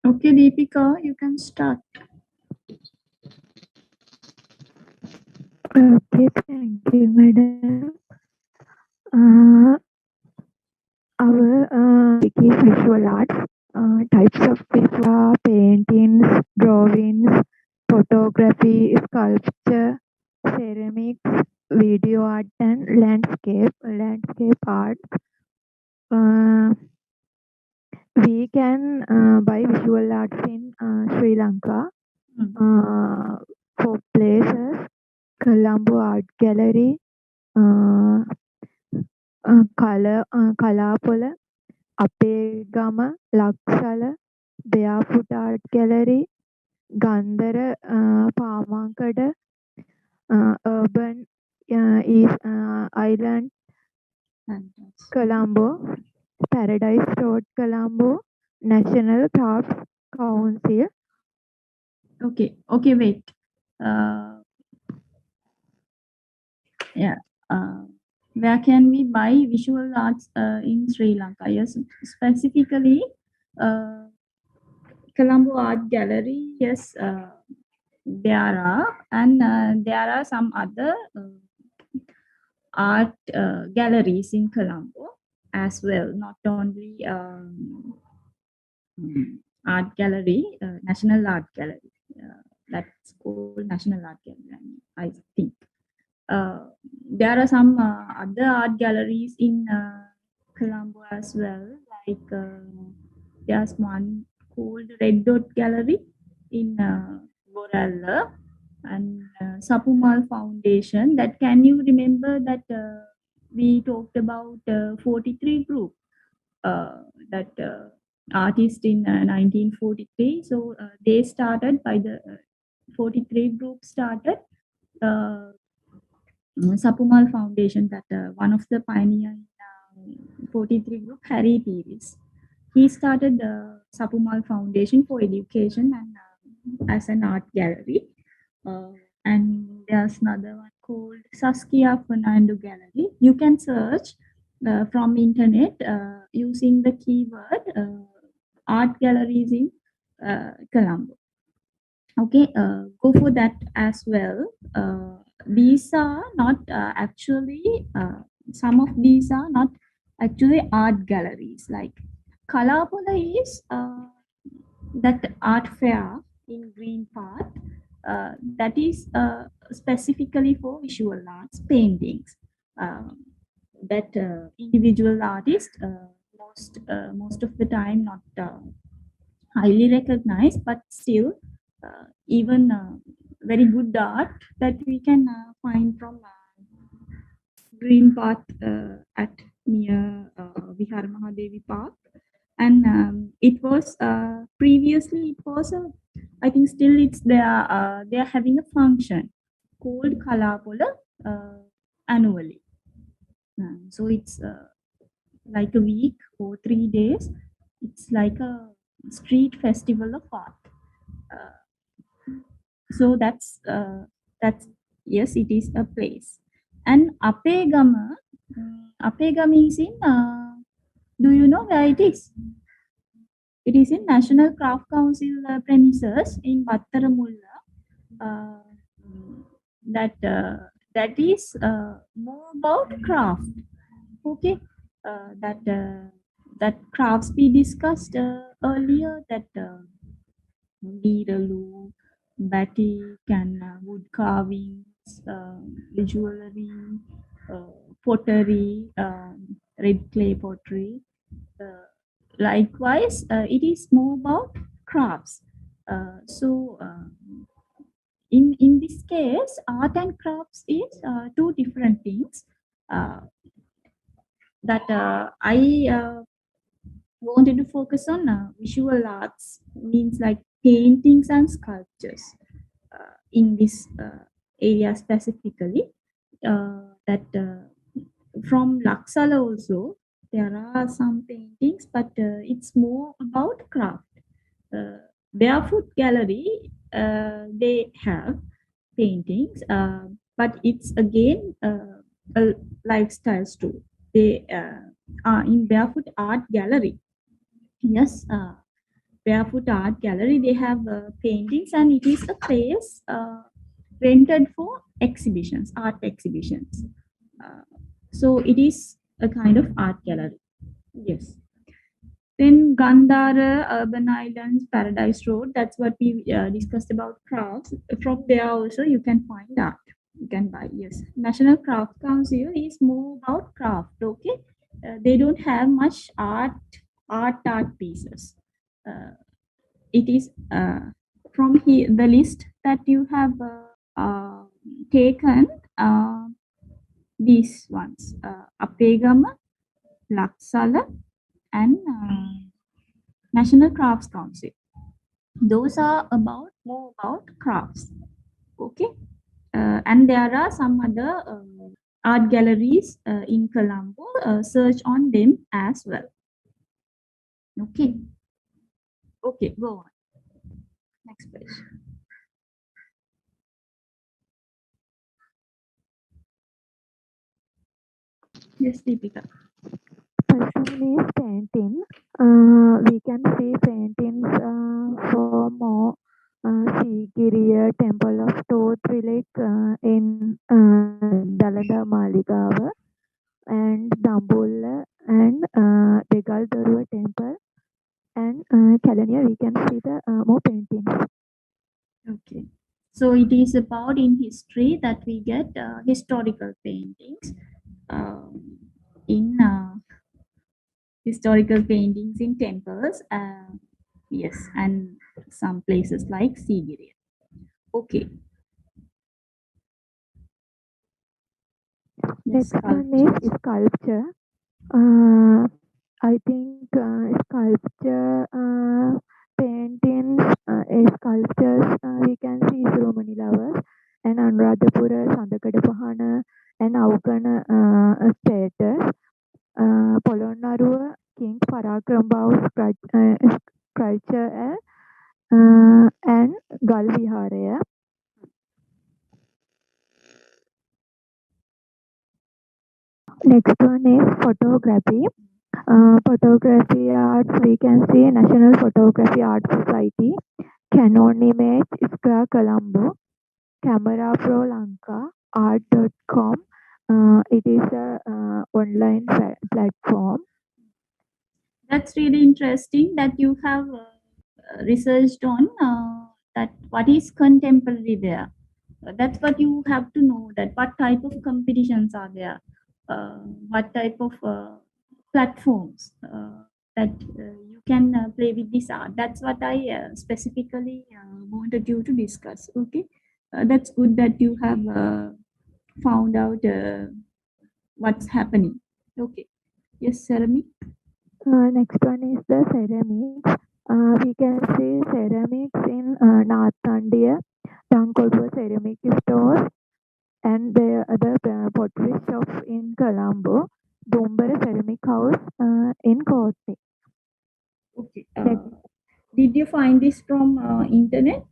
Okay, Deepika, you can start. Okay, thank you, madam. Uh, our topic is visual arts. Types of visual paintings, drawings, photography, sculpture, ceramics, video art, and landscape art. Uh, we can buy visual arts in Sri Lanka uh, for places. Colombo Art Gallery, uh, Kalapola, Apegama, Laksala, Barefoot Art Gallery, Gandhara, Pamankada, Urban East Island, Colombo, Paradise Road, Colombo, National Crafts Council. Okay, wait. Uh, yeah. Where can we buy visual arts in Sri Lanka? Yes, specifically, Colombo Art Gallery. Yes, there are, and there are some other art galleries in Colombo as well. Not only art gallery, National Art Gallery. That's called National Art Gallery, I think. There are some other art galleries in Colombo as well, like there's one called Red Dot Gallery in Borella and Sapumal Foundation. That can you remember that we talked about 43 group, that artist in 1943. So they started by the 43 group started. Uh, Sapumal Foundation, that one of the pioneer in 43 group, Harry Peavis. He started the Sapumal Foundation for Education and as an art gallery. Uh, and there's another one called Saskia Fernando Gallery. You can search from internet using the keyword art galleries in Colombo. Okay, go for that as well. These are not actually, some of these are not actually art galleries. Like Kalapola is that art fair in Green Park, that is specifically for visual arts paintings. That individual artist, most of the time not highly recognized, but still even very good art that we can find from Green Path at near Vihar Mahadevi Park. And it was previously it was a, I think still it's there. They are having a function called Kalapola annually. So it's like a week or 3 days. It's like a street festival of art. So that's yes, it is a place. And Apegama is in. Do you know where it is? It is in National Craft Council premises in Battaramulla. Uh, that is more about craft. Okay, that crafts we discussed earlier. That needle, batik, and wood carvings, jewelry, pottery, red clay pottery. Uh, Likewise, it is more about crafts. In this case, art and crafts is two different things. Uh, that I wanted to focus on visual arts, means like paintings and sculptures in this area specifically. That from Laksala also there are some paintings, but it's more about craft. Barefoot Gallery, they have paintings, but it's again a lifestyle store. They are in Barefoot Art Gallery. Yes, Barefoot Art Gallery. They have paintings, and it is a place rented for exhibitions, art exhibitions. So it is a kind of art gallery. Yes. Then Gandhara, Urban Islands, Paradise Road. That's what we discussed about crafts. From there also you can find art. You can buy. Yes. National Craft Council is more about craft. Okay. They don't have much art pieces. It is from here the list that you have taken. These ones, Apegama, Laksala, and National Crafts Council. Those are more about crafts. Okay, and there are some other art galleries in Colombo. Search on them as well. Okay. Okay, go on. Next page. Yes, Deepika. First one is painting. We can see paintings for more Sigiriya Temple of Thoth Village in Dalada Maligava and Dambulla and Degal Darua Temple and Kalania. We can see the more paintings. Okay. So it is about in history that we get historical paintings in historical paintings in temples. Yes, and some places like Sigiriya. Okay. Next one is sculpture. I think sculpture paintings, sculptures we can see Surumani Lovers and Anuradhapura, Sandakadapahana and Aukana status. Polonnaruwa King Parakrambavu sculpture and Galviharaya. Next one is photography. Photography arts, we can see National Photography Art Society, Canon Image, Iskra Colombo, Camera Pro Lanka, Art.com. It is a online platform. That's really interesting that you have researched on that what is contemporary there. That's what you have to know, that what type of competitions are there, what type of platforms that you can play with this art. That's what I specifically wanted you to discuss. Okay, that's good that you have found out what's happening. Okay, yes, Sarami. Next one is the ceramics. We can see ceramics in North India, Tankodwa ceramic stores, and the other pottery shops in Colombo, Dumbara ceramic house in Kotte. Okay. Did you find this from internet,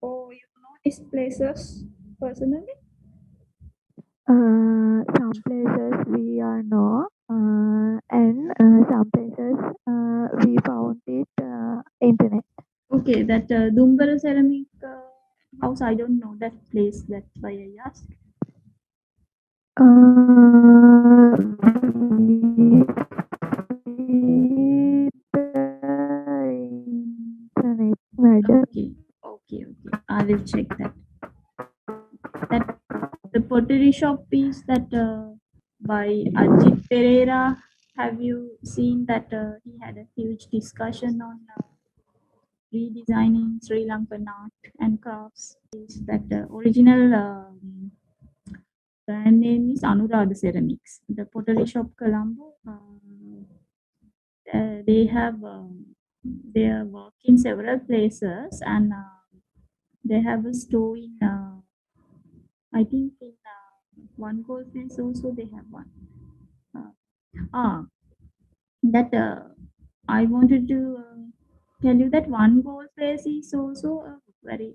or you know these places personally? Some places we are know, and some places we found it internet. Okay, that Dumbara ceramic house. I don't know that place. That's why I asked. Internet, madam. Okay, okay. I will check that. That the pottery shop is that by Ajit Pereira. Have you seen that he had a huge discussion on redesigning Sri Lankan art and crafts? Is that the original brand name is Anuradha Ceramics. The pottery shop Colombo. They have their work in several places, and they have a store in I think in one gold place also they have one. That I wanted to tell you that one gold place is also a very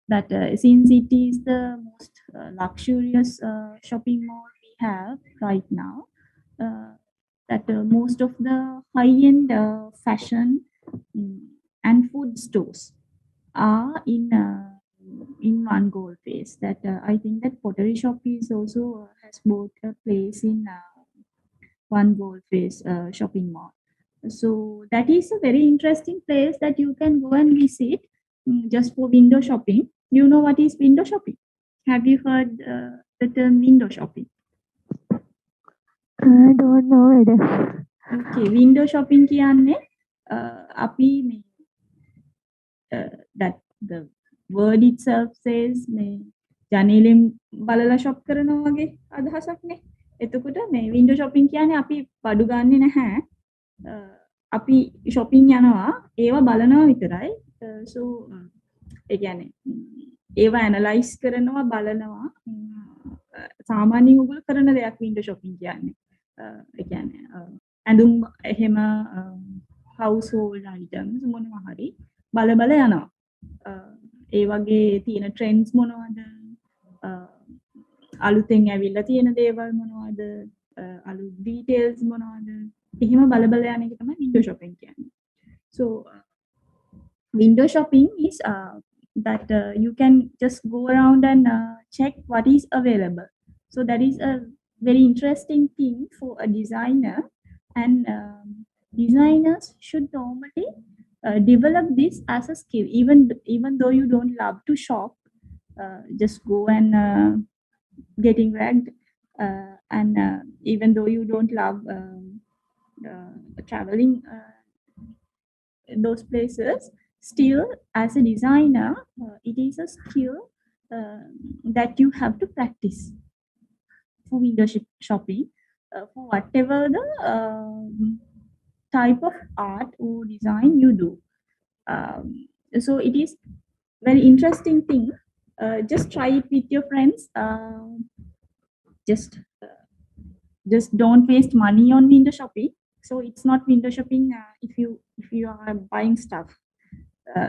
that since it is the most luxurious shopping mall we have right now, that most of the high-end fashion and food stores are in one goal phase. That I think that pottery shop is also has bought a place in one goal phase shopping mall. So that is a very interesting place that you can go and visit just for window shopping. You know what is window shopping? Have you heard the term window shopping? I don't know it. Okay, window shopping කියන්නේ අපි මේ that the word itself says මේ ජනේලෙන් බලලා shop කරනවා වගේ අදහසක් නේ. එතකොට මේ window shopping කියන්නේ අපි බඩු ගන්නෙ නැහැ. අපි shopping යනවා ඒවා බලනවා විතරයි. So ඒ කියන්නේ ඒවා analyze කරනවා බලනවා. සාමාන්‍යයෙන් ඔයගොල්ලෝ කරන දෙයක් window shopping කියන්නේ. ඒ කියන්නේ ඇඳුම් එහෙම household items මොනවා හරි බල බල යනවා. ඒ වගේ තියෙන trends මොනවද? අලුතෙන් ඇවිල්ලා තියෙන දේවල් මොනවද? අලුත් details මොනවද? එහෙම බල බල යන එක තමයි window shopping කියන්නේ. So window shopping is that you can just go around and check what is available. So that is a very interesting thing for a designer, and designers should normally develop this as a skill. Even though you don't love to shop, just go and getting ragged, and even though you don't love traveling in those places, still as a designer, it is a skill that you have to practice for window shopping for whatever the type of art or design you do. So it is very interesting thing. Just try it with your friends. Just don't waste money on window shopping. So it's not window shopping if you are buying stuff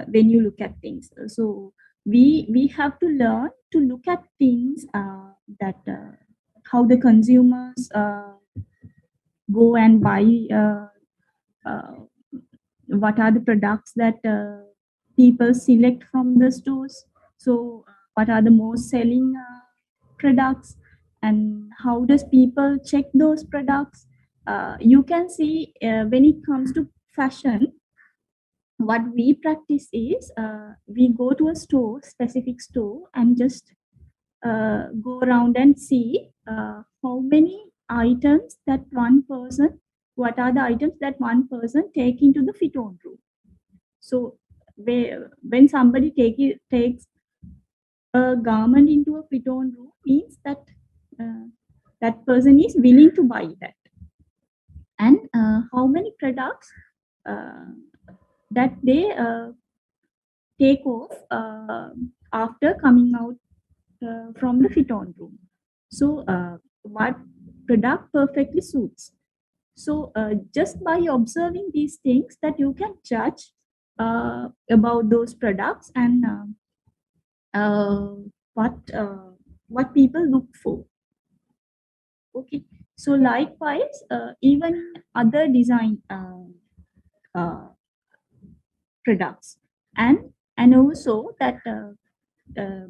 when you look at things. So we have to learn to look at things that how the consumers go and buy. What are the products that people select from the stores? So what are the most selling products, and how does people check those products? You can see when it comes to fashion, what we practice is we go to a store, specific store, and just go around and see how many items that one person, what are the items that one person take into the fit on room. So when somebody takes a garment into a fit on room, means that that person is willing to buy that. And how many products that they take off after coming out from the fit on room. So what product perfectly suits. So just by observing these things that you can judge about those products and what people look for. Okay, so likewise, even other design products, and also that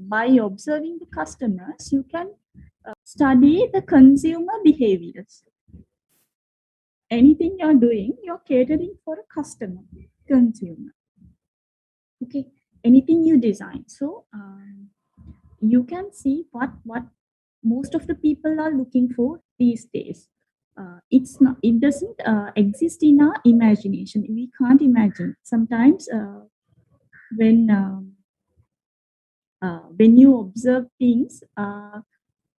by observing the customers, you can study the consumer behaviors. Anything you're doing, you're catering for a customer, consumer. Okay, anything you design. So you can see what most of the people are looking for these days. It doesn't exist in our imagination. We can't imagine. Sometimes when you observe things,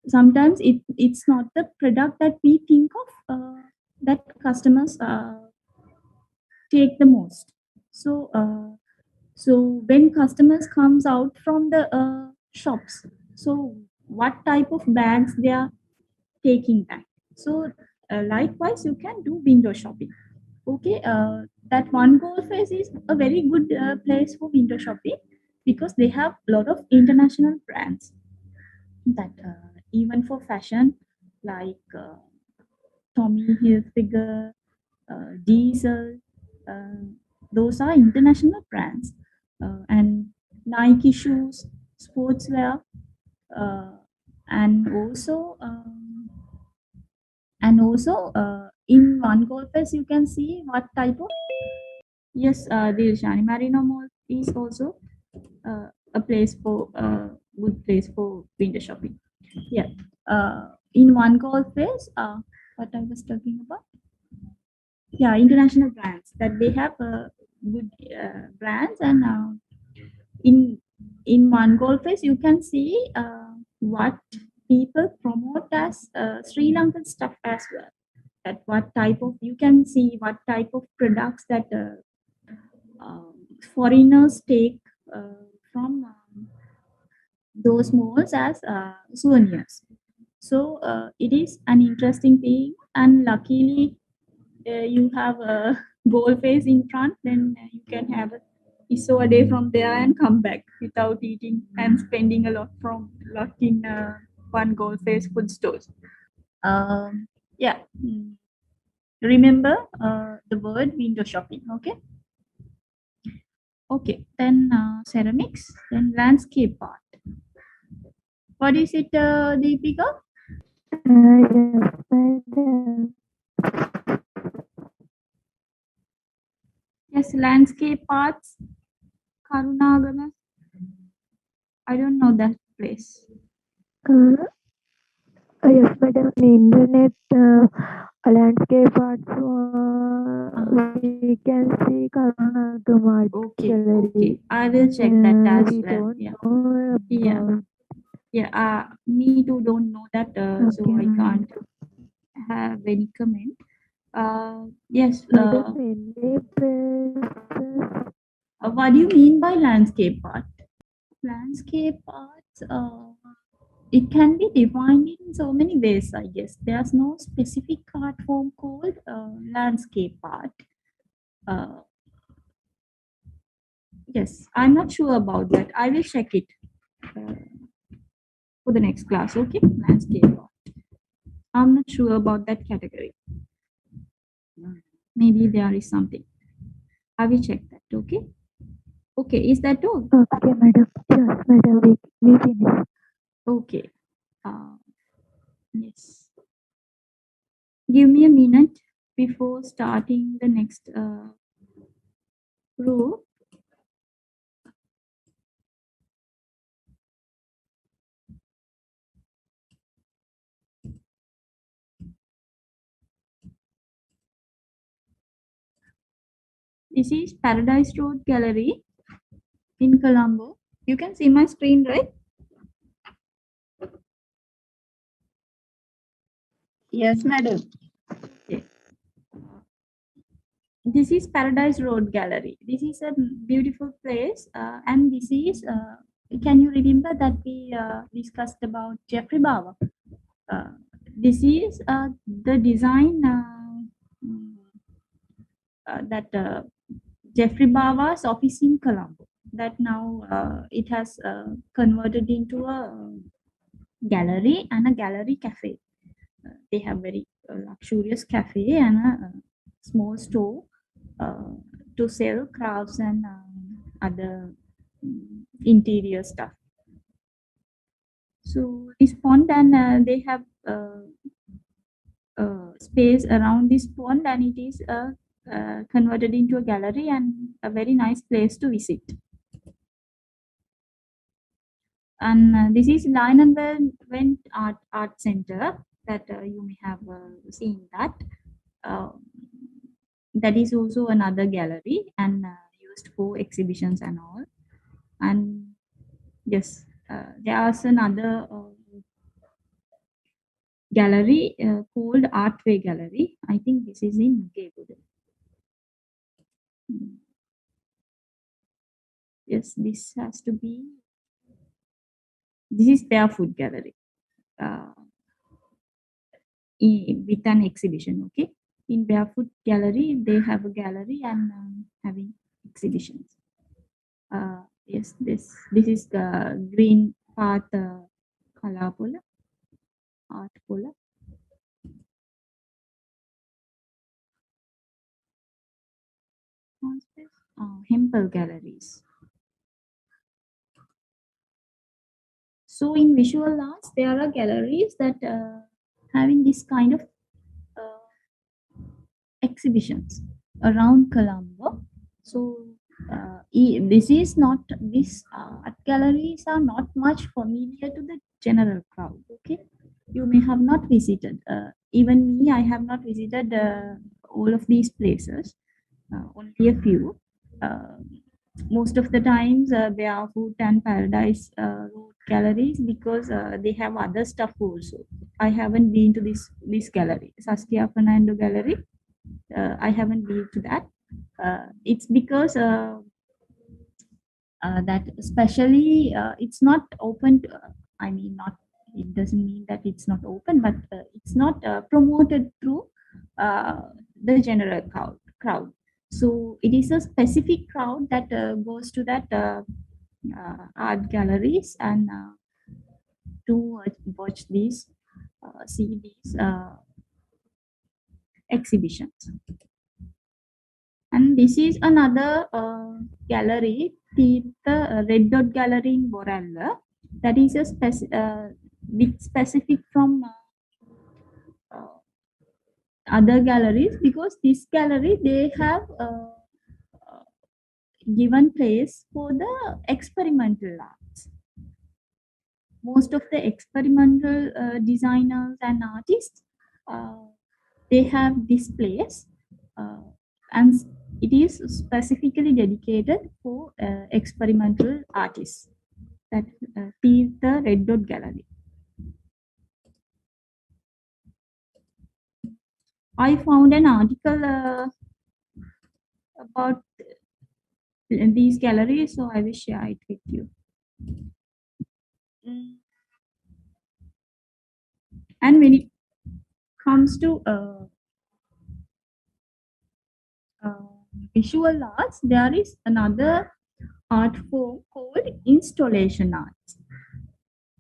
sometimes it's not the product that we think of that customers take the most. So when customers comes out from the shops, so what type of bags they are taking back. So likewise, you can do window shopping. Okay, that one goal phase is a very good place for window shopping, because they have a lot of international brands that even for fashion, like Tommy Hilfiger, Diesel. Those are international brands. And Nike shoes, sportswear, uh, and also in one goal face you can see what type of. Yes, the Shani Marino Mall is also a place for good place for winter shopping. Yeah. In one call face, what I was talking about. Yeah, international brands that they have good brands, and in one call face you can see what people promote as Sri Lankan stuff as well. That what type of you can see what type of products that foreigners take from those malls as souvenirs. So it is an interesting thing, and luckily you have a goal face in front, then you can have a piso a day from there and come back without eating and spending a lot in one goal face food stores. Yeah. Remember the word window shopping. Okay. Okay. Then ceramics, then landscape art. What is it, Deepika? Yes, madam. Yes, landscape arts, Karunagama. I don't know that place. Uh, yes, madam. In the internet, landscape arts, we can see Karunagam Art Okay, Gallery. okay. I will check that as We well. don't Yeah, know yeah, about. yeah. Me too don't know that, so Okay, I madam. can't have any comment. Yes. Madam, any places? What do you mean by landscape art? Landscape art. It can be defined in so many ways. I guess there's no specific art form called landscape art. Uh, yes, I'm not sure about that. I will check it uh, for the next class. Okay, landscape art. I'm not sure about that category. Maybe there is something. I will check that. Okay. Okay. Is that all? Okay, madam. Yes, madam. We finish. Okay. Uh, yes. Give me a minute before starting the next row. This is Paradise Road Gallery in Colombo. You can see my screen, right? Yes, madam. Okay. This is Paradise Road Gallery. This is a beautiful place, and this is. Can you remember that we discussed about Jeffrey Bauer? Uh, this is the design mm, that Jeffrey Bauer's office in Colombo. That now it has converted into a gallery and a gallery cafe. They have very luxurious cafe and a small store uh, to sell crafts and other interior stuff. So this pond, and they have space around this pond, and it is converted into a gallery and a very nice place to visit. And this is Line and Went Art Center that you may have seen that. Uh, that is also another gallery and used for exhibitions and all. And yes, there's another gallery called Artway Gallery. I think this is in Gaywood. Yes, this has to be. This is Barefoot Gallery uh, with an exhibition. Okay, in Barefoot Gallery they have a gallery and having exhibitions. Yes, this is the Green Path Kalapola Art Pola. Hempel galleries. So in visual arts, there are galleries that having this kind of exhibitions around Colombo. So this is not these art galleries are not much familiar to the general crowd. Okay, you may have not visited. Even me, I have not visited all of these places. Only a few. Uh, Most of the times, Barefoot and Paradise Road galleries because they have other stuff also. I haven't been to this gallery, Saskia Fernando Gallery. I haven't been to that. It's because that especially it's not open to, I mean not, it doesn't mean that it's not open, but it's not promoted through uh, the general crowd. So it is a specific crowd that goes to that art galleries and to watch these see these exhibitions. And this is another gallery, the Red Dot Gallery in Boralla. That is a bit specific from uh, other galleries because this gallery they have given place for the experimental arts. Most of the experimental designers and artists uh, they have this place uh, and it is specifically dedicated for experimental artists. That is the Red Dot Gallery. I found an article about these galleries, so I will share it with you. Mm. And when it comes to uh, visual arts, there is another art form called installation art.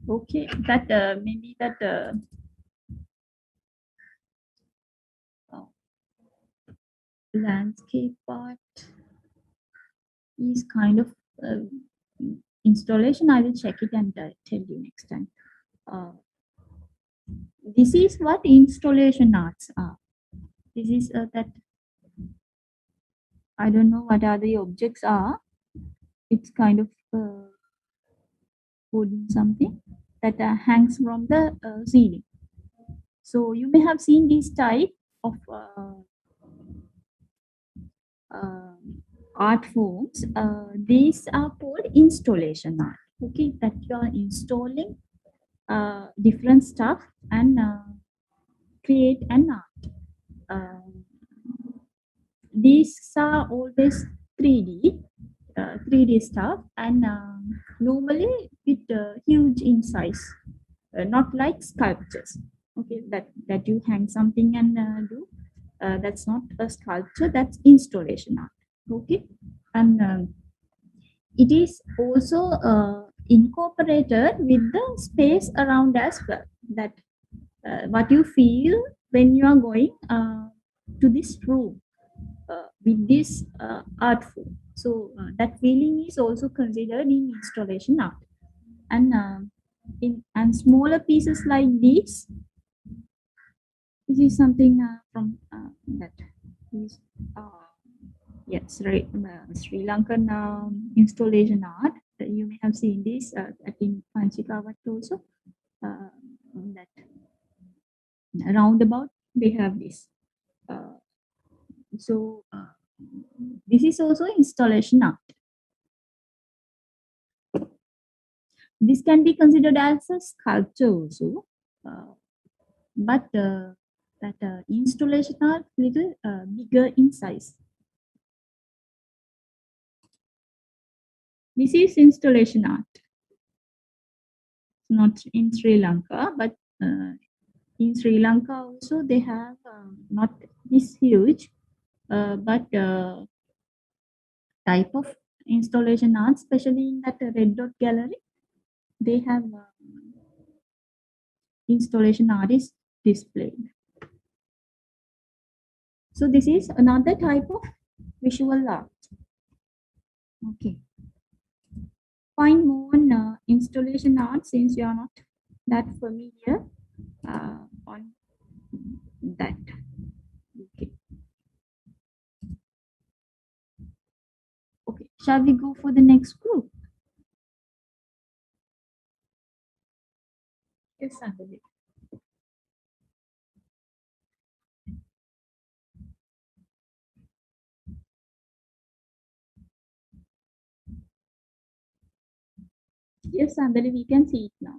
Okay, that maybe that uh, landscape art is kind of uh, installation. I will check it and tell you next time. Uh, this is what installation arts are. This is that I don't know what are the objects are. It's kind of wooden something that hangs from the ceiling. So you may have seen this type of uh, art forms. These are called installation art. Okay, that you are installing different stuff and create an art. These are always 3D, 3D stuff, and normally with huge in size, not like sculptures. Okay, that you hang something and do. That's not a sculpture. That's installation art. Okay, and it is also incorporated with the space around as well. That what you feel when you are going to this room with this art form. So that feeling is also considered in installation art. And in and smaller pieces like these, this is something from that is yes, right, Sri Lankan installation art. You may have seen this in Panchikavat also. That roundabout they have this. Uh, so this is also installation art. This can be considered as a sculpture also, but that installation art little bigger in size. This is installation art. Not in Sri Lanka, but in Sri Lanka also they have not this huge, but type of installation art, especially in that Red Dot Gallery. They have installation art is displayed. So this is another type of visual art. Okay. Find more on installation art since you are not that familiar on that. Okay. Okay. Shall we go for the next group? Yes, Sandali. Yes, Sandali, we can see it now.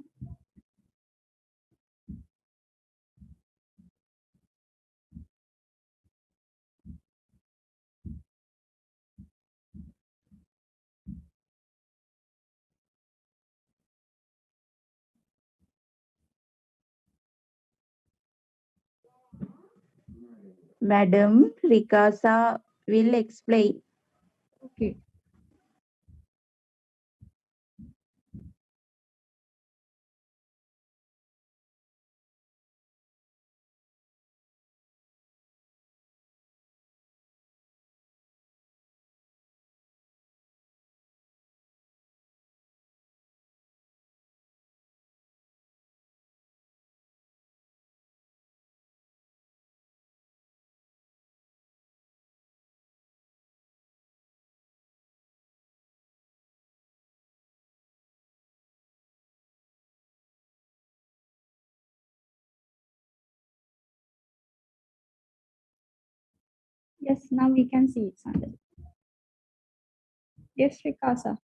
Madam Rikasa will explain. Okay. Yes, now we can see it, Sandali. Yes, Rikasa.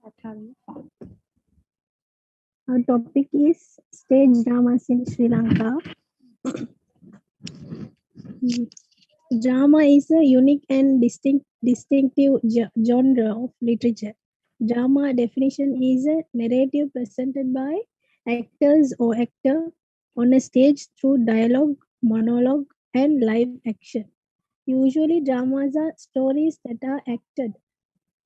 What have you found? Our topic is stage dramas in Sri Lanka. Drama is a unique and distinctive genre of literature. Drama definition is a narrative presented by actors or actor on a stage through dialogue, monologue, and live action. Usually, dramas are stories that are acted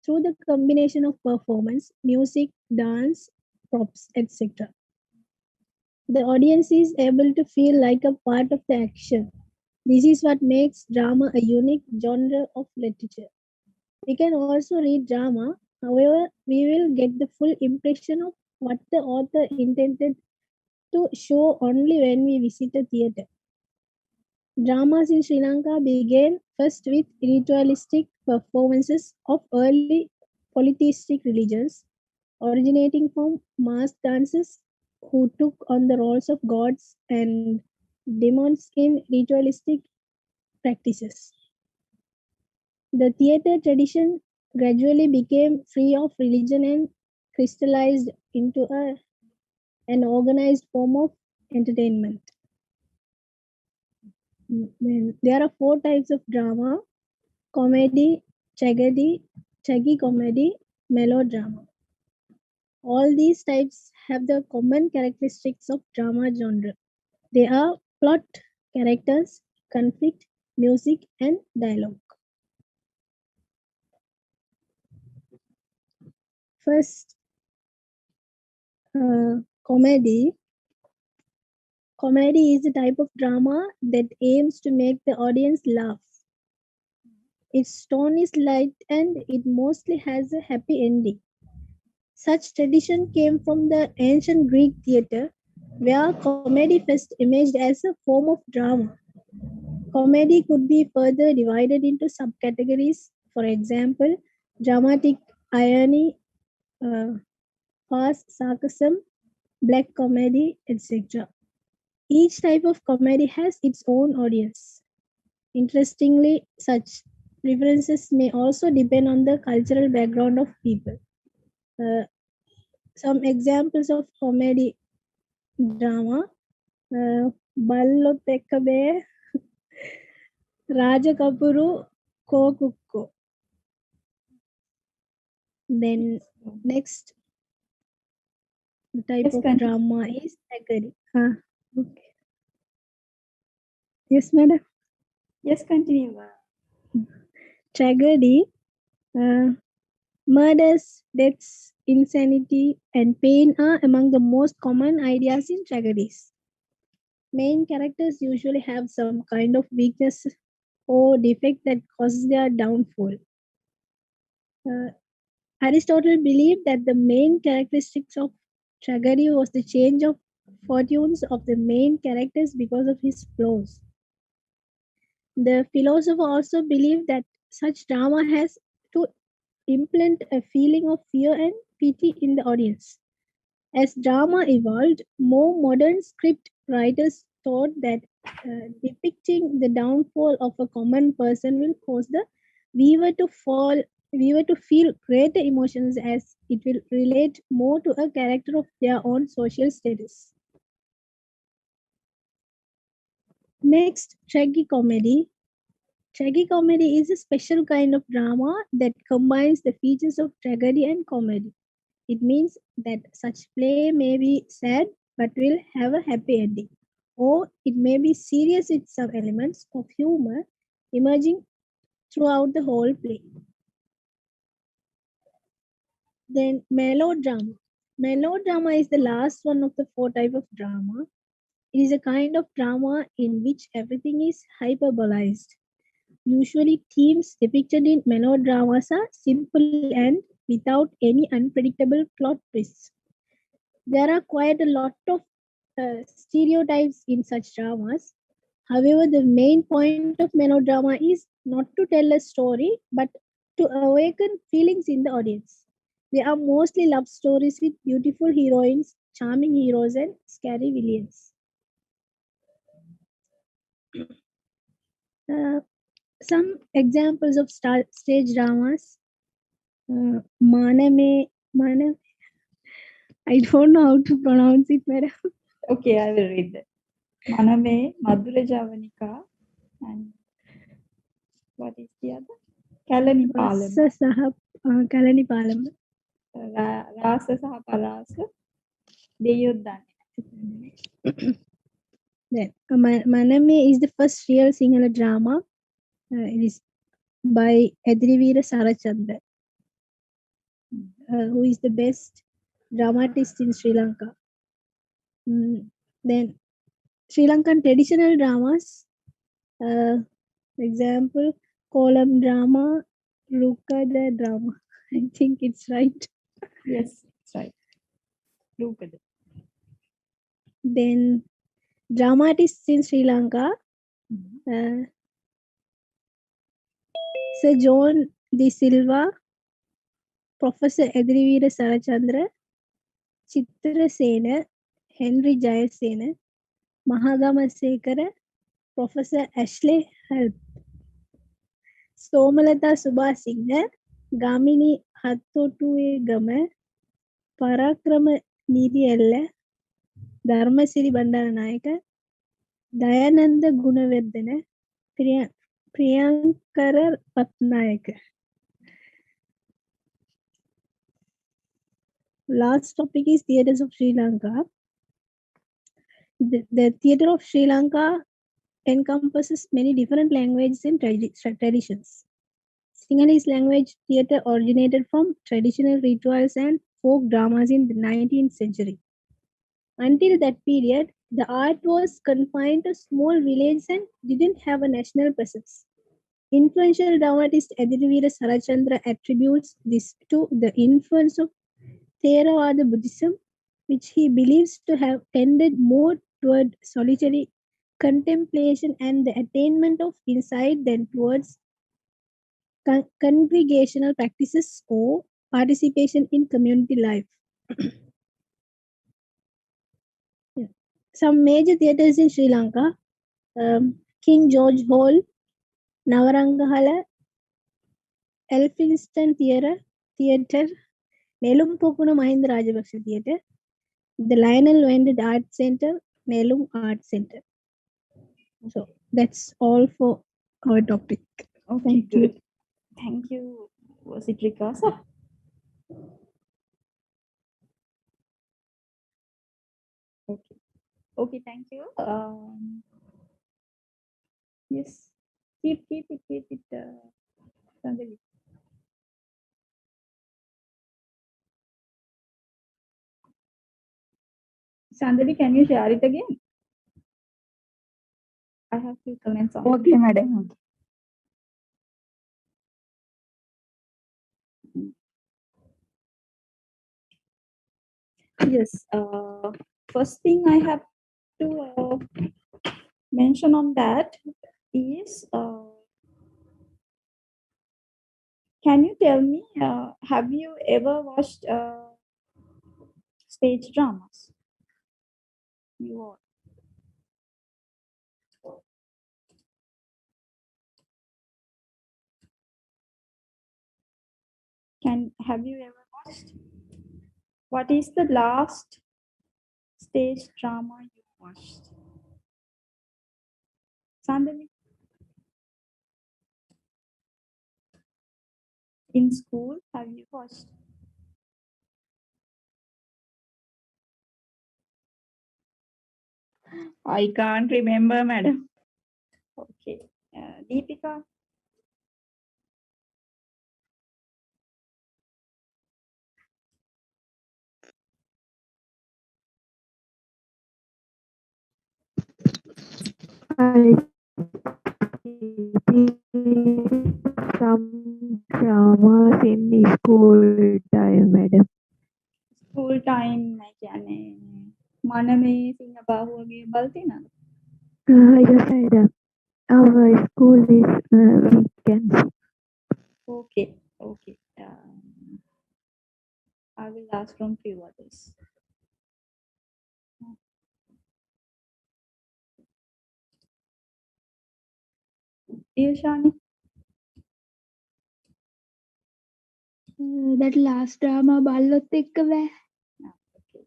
through the combination of performance, music, dance, props, etc. The audience is able to feel like a part of the action. This is what makes drama a unique genre of literature. We can also read drama, however, we will get the full impression of what the author intended to show only when we visit a theatre. Dramas in Sri Lanka began first with ritualistic performances of early polytheistic religions, originating from mass dances who took on the roles of gods and demons in ritualistic practices. The theatre tradition gradually became free of religion and crystallized into an organized form of entertainment. There are four types of drama: comedy, chaggy comedy, melodrama. All these types have the common characteristics of drama genre. They are plot, characters, conflict, music, and dialogue. First, comedy. Comedy is a type of drama that aims to make the audience laugh. Its tone is light and it mostly has a happy ending. Such tradition came from the ancient Greek theatre, where comedy first emerged as a form of drama. Comedy could be further divided into subcategories, for example, dramatic irony, uh, farce, sarcasm, black comedy, etc. Each type of comedy has its own audience. Interestingly, such preferences may also depend on the cultural background of people. Uh, some examples of comedy drama: Ballot Ekkabe, Raja Kapuru, Kokukko. Then next type Yes, of continue. drama is Agari. Okay. Yes, madam. Yes, continue. Tragedy, uh, murders, deaths, insanity, and pain are among the most common ideas in tragedies. Main characters usually have some kind of weakness or defect that causes their downfall. Aristotle believed that the main characteristics of tragedy was the change of fortunes of the main characters because of his flaws. The philosopher also believed that such drama has to implant a feeling of fear and pity in the audience. As drama evolved, more modern script writers thought that depicting the downfall of a common person will cause the viewer to fall, viewer to feel greater emotions as it will relate more to a character of their own social status. Next, tragicomedy. Tragicomedy is a special kind of drama that combines the features of tragedy and comedy. It means that such play may be sad but will have a happy ending, or it may be serious with some elements of humor emerging throughout the whole play. Then melodrama. Melodrama is the last one of the four types of drama. It is a kind of drama in which everything is hyperbolized. Usually, themes depicted in melodramas are simple and without any unpredictable plot twists. There are quite a lot of stereotypes in such dramas. However, the main point of melodrama is not to tell a story but to awaken feelings in the audience. They are mostly love stories with beautiful heroines, charming heroes, and scary villains. Uh, some examples of stage dramas. Mane, I don't know how to pronounce it, madam. Okay, I will read that. Maname, Madhura Javanika, and what is the other? Kalani Palam. Rasa Sahab Kalani Palam. Rasa Saha Parasa. Deyuddane. Then Maname is the first real Sinhala drama. It is by Edrivira Sarachandra, who is the best dramatist in Sri Lanka. Then Sri Lankan traditional dramas, example, Kolam drama, Rukada drama. I think it's right. Yes, it's right. Look at it. Then dramatists in Sri Lanka, Sir John De Silva, Professor Edrivira Sarachandra, Chitrasena, Henry Jayasena, Mahagama Sekara, Professor Ashley Help, Somalata Subhasinghe, Gamini Hattotuwe Gama, Parakrama Nidiyella, Dharmasiri Bandaranayaka, Dayananda Gunaverdhana, Priyankara Patnayaka. Last topic is theatres of Sri Lanka. The theatre of Sri Lanka encompasses many different languages and traditions. Sinhalese language theatre originated from traditional rituals and folk dramas in the 19th century. Until that period, the art was confined to small villages and didn't have a national presence. Influential dramatist Edivira Sarachandra attributes this to the influence of Theravada Buddhism, which he believes to have tended more toward solitary contemplation and the attainment of insight than towards congregational practices or participation in community life. Some major theatres in Sri Lanka, King George Hall, Navarangahala, Elphinston Theatre, Nelum Pokuna Mahinda Rajapaksa Theatre, the Lionel Wendt Art Center, Nelum Art Center. So that's all for our topic. Okay, good. Thank you. Was it Rikasa? Okay. Okay, thank you. Yes. Keep it. Sandali. Sandali, can you share it again? I have few comments on. Okay, madam. Yes. First thing I have to mention on that is, can you tell me, have you ever watched stage dramas? You all. Have you ever watched? What is the last stage drama you watched? Sandali? In school, have you watched? I can't remember, madam. Okay. Deepika? I see some dramas in school time, madam. School time, කියන්නේ මනමේ සිංහබාහුවගේ බලතිනද? Yes, madam. Our school is weekends. Okay, okay. I will ask from few others. Dear Shani? That last drama බල්ලොත් එක්ක බෑ. Okay.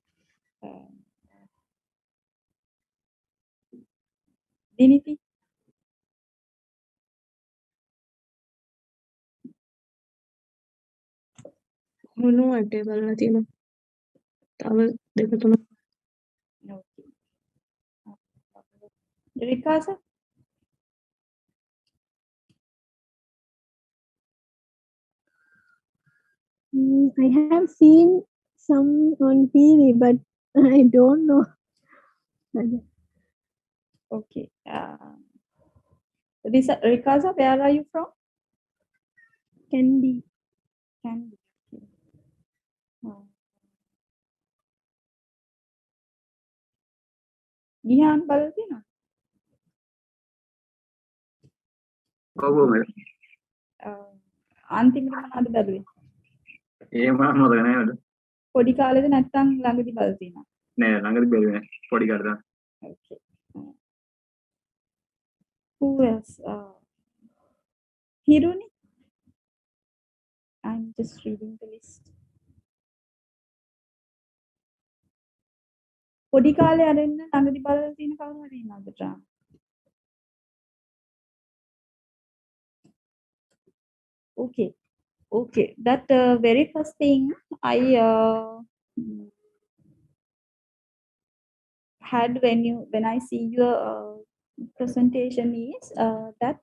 Diniti? මොනවද බලලා තියෙනවා. තව දෙක තුනක්. Okay. Rikasa? I have seen some on TV, but I don't know. Okay. Rikasa, where are you from? Candy. Candy. Okay. Gihan බලතිනවද? ඔව් මම අන්තිමට මොනවද බැලුවේ? ඒ මම මතක නෑ මට. පොඩි කාලේද නැත්නම් ළඟදි බලතිනා? නෑ ළඟදී බැලුවේ නෑ. පොඩි කාලේ තමයි. Okay. Who else? Hiruni? I'm just reading the list. පොඩි කාලේ අරෙන්න ළඟදි බලලා තියෙන කවුරු හරි ඉන්නවද drama? Okay. Okay. That very first thing I had when I see your presentation is that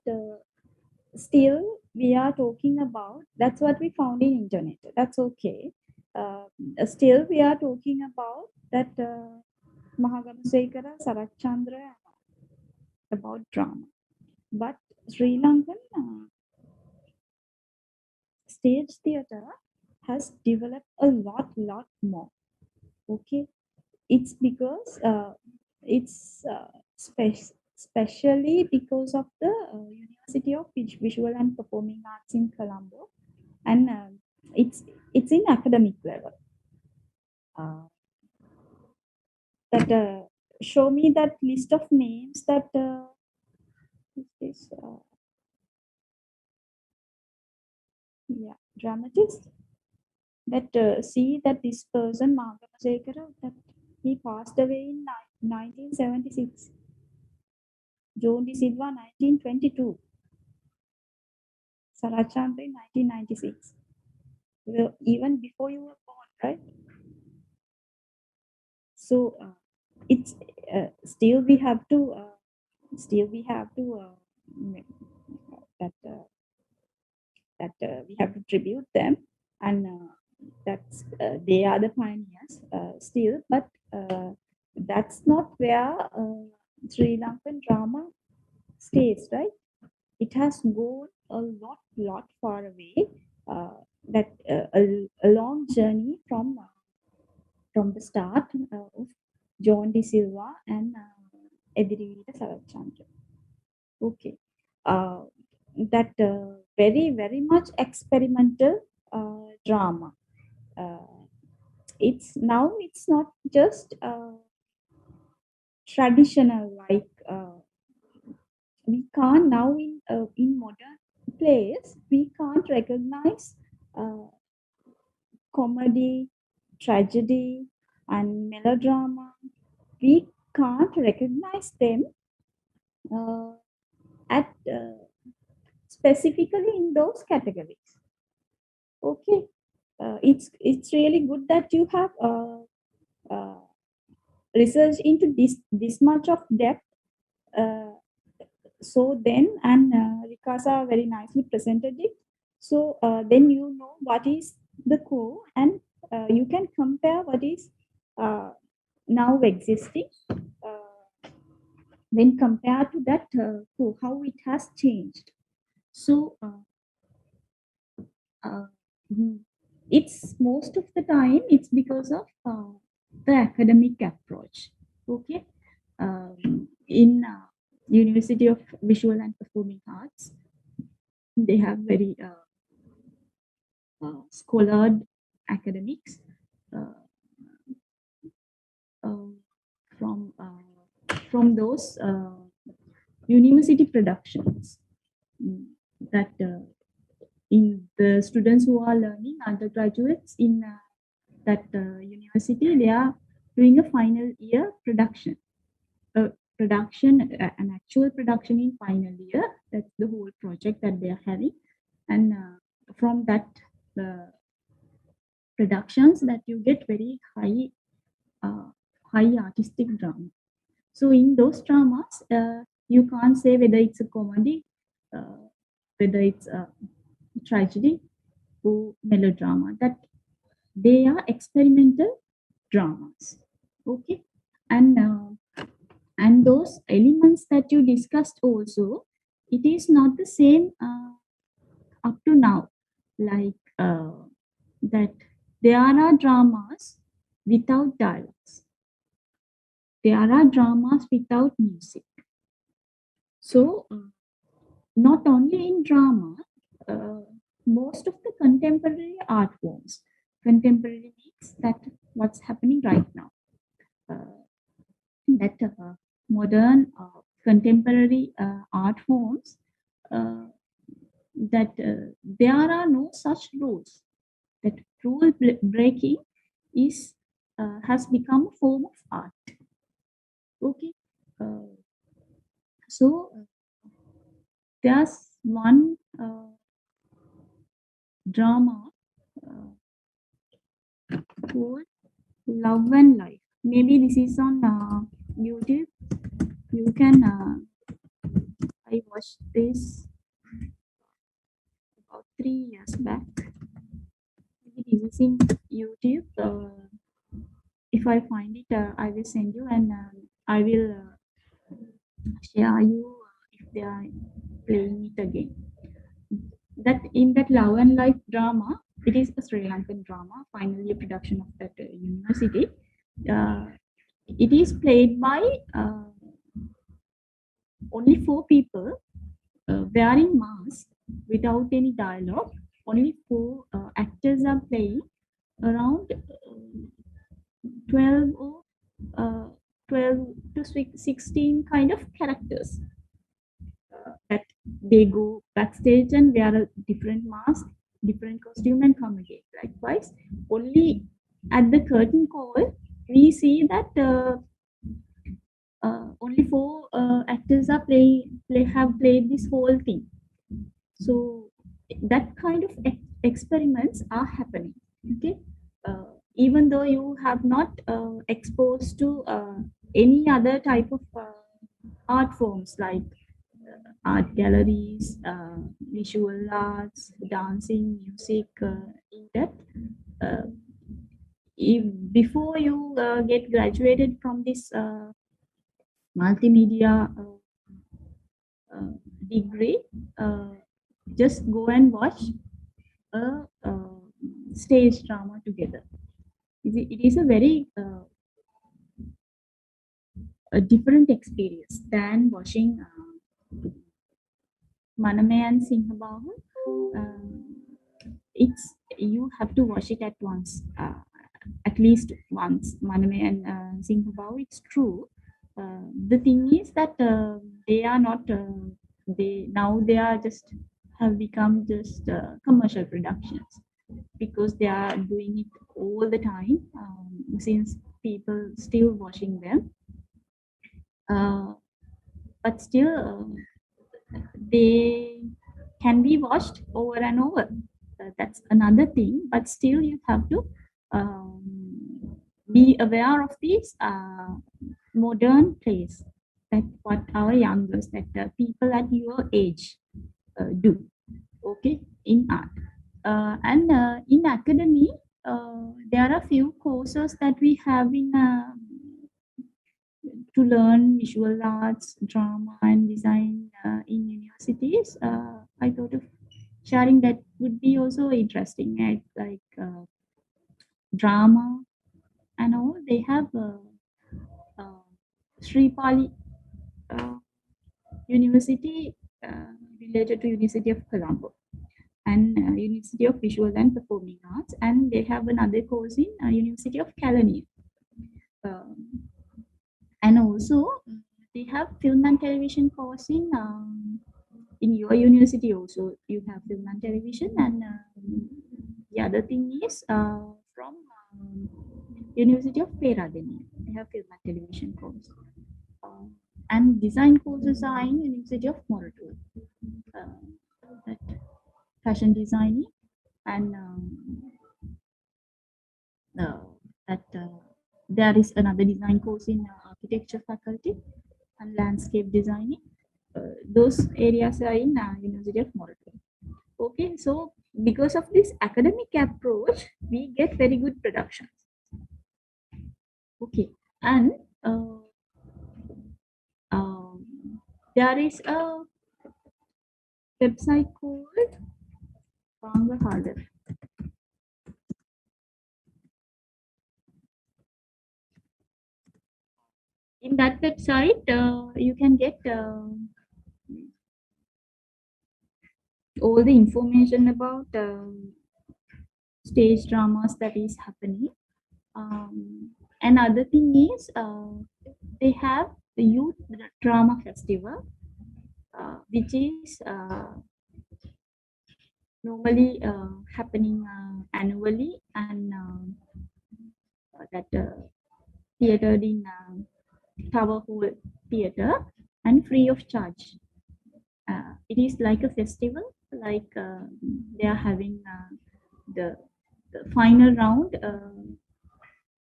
still we are talking about, that's what we found in internet. That's okay. Still we are talking about that Mahagamasekara, Sarachandra, about drama. But Sri Lankan stage theatre has developed a lot more. Okay, it's because it's especially because of the University of Visual and Performing Arts in Colombo, and it's in academic level. That show me that list of names that yeah, dramatist, that see that this person Mahagamasekara, that he passed away in 1976. John De Silva 1922. Sarachandra in 1996. Well, even before you were born, right? So it's still we have to we have to tribute them, and that's they are the pioneers still, but that's not where Sri Lankan drama stays, right? It has gone a lot far away. A long journey from the start of John De Silva and Edirivita Sarachandra. Okay, that very much experimental drama. It's not just traditional like we can't now in modern plays we can't recognize uh, comedy, tragedy, and melodrama. We can't recognize them uh, at specifically in those categories. Okay, it's really good that you have research into this much of depth. Uh, so then, and Rikasa very nicely presented it. So then you know what is the core, and you can compare what is now existing. When compared to that core, how it has changed. So it's most of the time it's because of the academic approach. Okay, in University of Visual and Performing Arts, they have very scholared academics from those university productions that in the students who are learning undergraduates in that university, they are doing a final year production. An actual production in final year. That's the whole project that they are having, and from that productions that you get very high artistic drama. So in those dramas, you can't say whether it's a comedy, whether it's a tragedy or melodrama. That they are experimental dramas. Okay, and those elements that you discussed also, it is not the same up to now. Like that, there are dramas without dialogues. There are dramas without music. So, not only in drama, most of the contemporary art forms, contemporary means that what's happening right now, that modern contemporary art forms, that there are no such rules. That rule breaking is has become a form of art. Okay, so there's one drama called Love and Life. Maybe this is on YouTube. You can. I watched this about 3 years back. Maybe this is in YouTube. If I find it, I will send you, and I will share you if they are playing it again. That in that Love and Life drama, it is a Sri Lankan drama, final year production of that university. It is played by only 4 people wearing masks without any dialogue. Only 4 actors are playing around 12 or 12 to 16 kind of characters. That they go backstage and wear a different mask, different costume, and come again. Likewise, only at the curtain call, we see that only 4 actors are have played this whole thing. So that kind of experiments are happening. Okay, even though you have not exposed to any other type of art forms like art galleries, visual arts, dancing, music, in that. Before you get graduated from this multimedia degree, just go and watch a stage drama together. It is a very a different experience than watching Maname and Sinhabahu. It's you have to watch it at once, at least once. Maname and Sinhabahu. It's true. The thing is that they are not. They are just have become just commercial productions because they are doing it all the time since people still watching them. But still, they can be watched over and over. That's another thing. But still, you have to be aware of these modern plays that what our youngers, that people at your age do. Okay, in art. And in academy, there are few courses that we have in to learn visual arts, drama, and design in universities. I thought of sharing that would be also interesting, right? Like drama and all. They have Sri Pali University related to University of Colombo and University of Visual and Performing Arts, and they have another course in University of California. And also they have film and television course in your university also. You have film and television, and the other thing is from University of Peradeniya. They have film and television course. And design courses are in University of Moratuwa. That fashion designing and that there is another design course in architecture faculty and landscape designing. Those areas are in University of Moratuwa. Okay, so because of this academic approach, we get very good productions. Okay, and there is a website called Harder. In that website, you can get all the information about stage dramas that is happening. Another thing is they have the youth drama festival, which is normally happening annually, and that theatered in Tower Hall Theatre and free of charge. It is like a festival, like they are having the final round.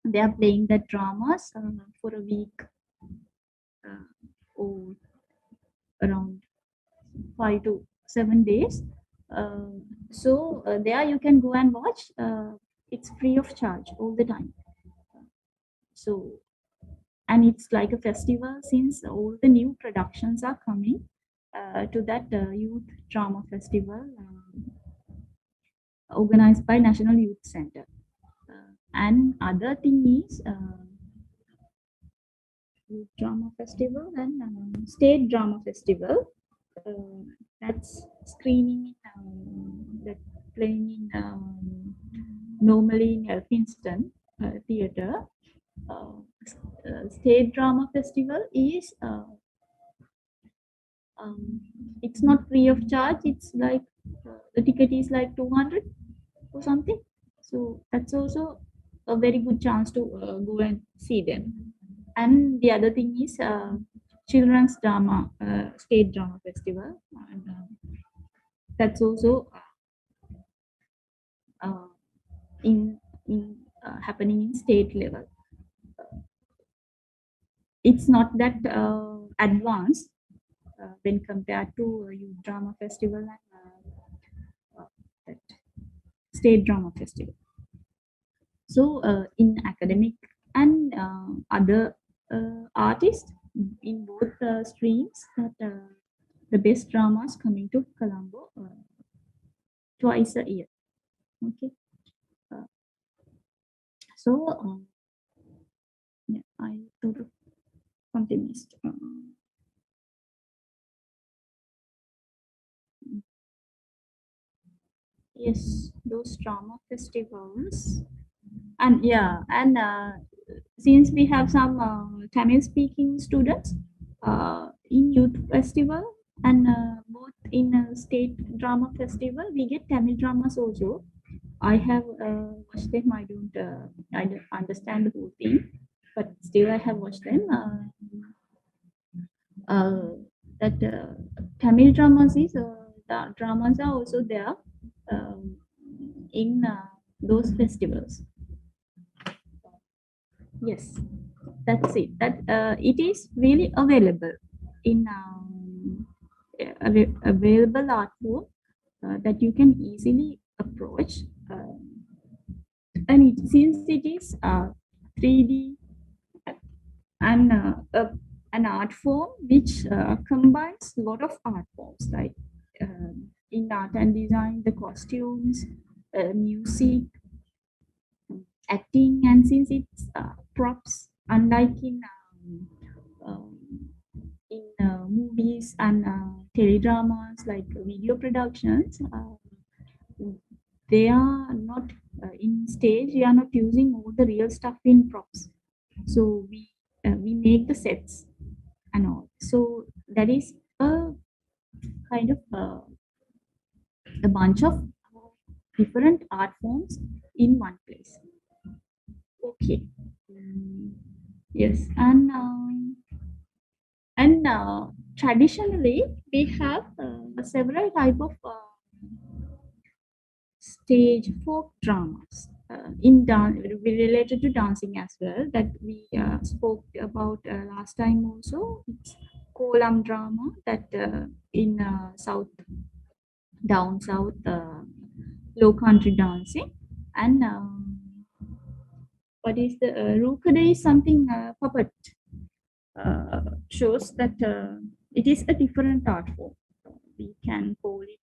They are playing the dramas for a week or around 5 to 7 days. So there you can go and watch. It's free of charge all the time. So, and it's like a festival since all the new productions are coming to that youth drama festival organized by National Youth Center. And other thing is youth drama festival and state drama festival. That's screening, that playing in normally in Elphinstone Theatre. State drama festival is it's not free of charge. It's like the ticket is like 200 or something. So that's also a very good chance to go and see them. And the other thing is children's drama, state drama festival, and that's also in happening in state level. It's not that advanced when compared to youth drama festival and that state drama festival. So in academic and other artists in both streams, that the best dramas coming to Colombo twice a year. Okay. Yeah, I sort of continued. Yes, those drama festivals, and yeah, and since we have some Tamil speaking students in youth festival and both in state drama festival, we get Tamil dramas also. I have watched them. I don't understand the whole thing, but still I have watched them. That Tamil dramas is the dramas are also there in those festivals. Yes, that's it. That it is really available in available art form that you can easily approach, and since it is 3D and an art form which combines a lot of art forms like in art and design, the costumes, music, acting, and since it's props, unlike in movies and teledramas like video productions, they are not in stage. We are not using all the real stuff in props, so we make the sets and all. So that is a kind of a bunch of different art forms in one place. Okay. Yes, and traditionally we have several type of stage folk dramas in dance related to dancing as well that we spoke about last time also. It's kolam drama that in south, down south, low country dancing, and what is the Rukade is something puppet shows that it is a different art form. We can call it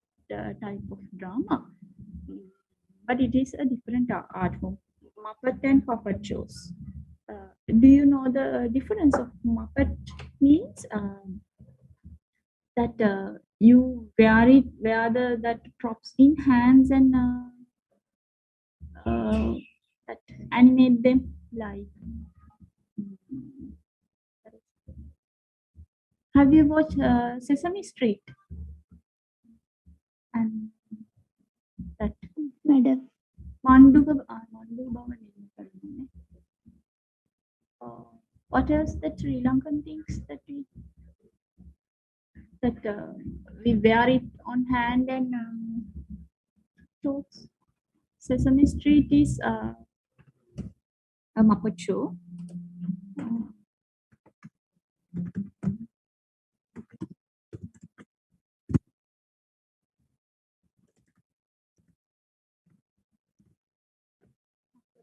type of drama, but it is a different art form. Muppet and puppet shows. Do you know the difference of Muppet means? That you wear that props in hands and that animate them like. Have you watched Sesame Street? And that Madam. what else that Sri Lankan things that we wear it on hand and talks. Sesame Street is a Muppet show.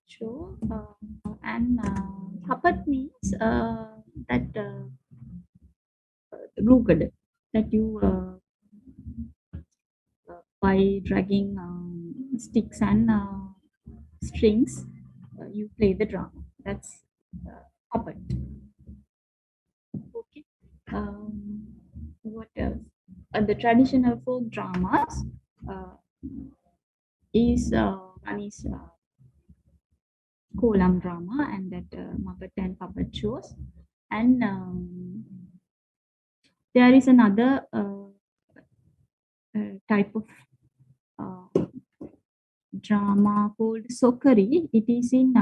Show and puppet means that rooked that you by dragging sticks and strings you play the drama. That's puppet. Okay. What else? The traditional folk dramas is one is kolam drama and that Muppet and puppet shows, and there is another type of drama called Sokari. It is in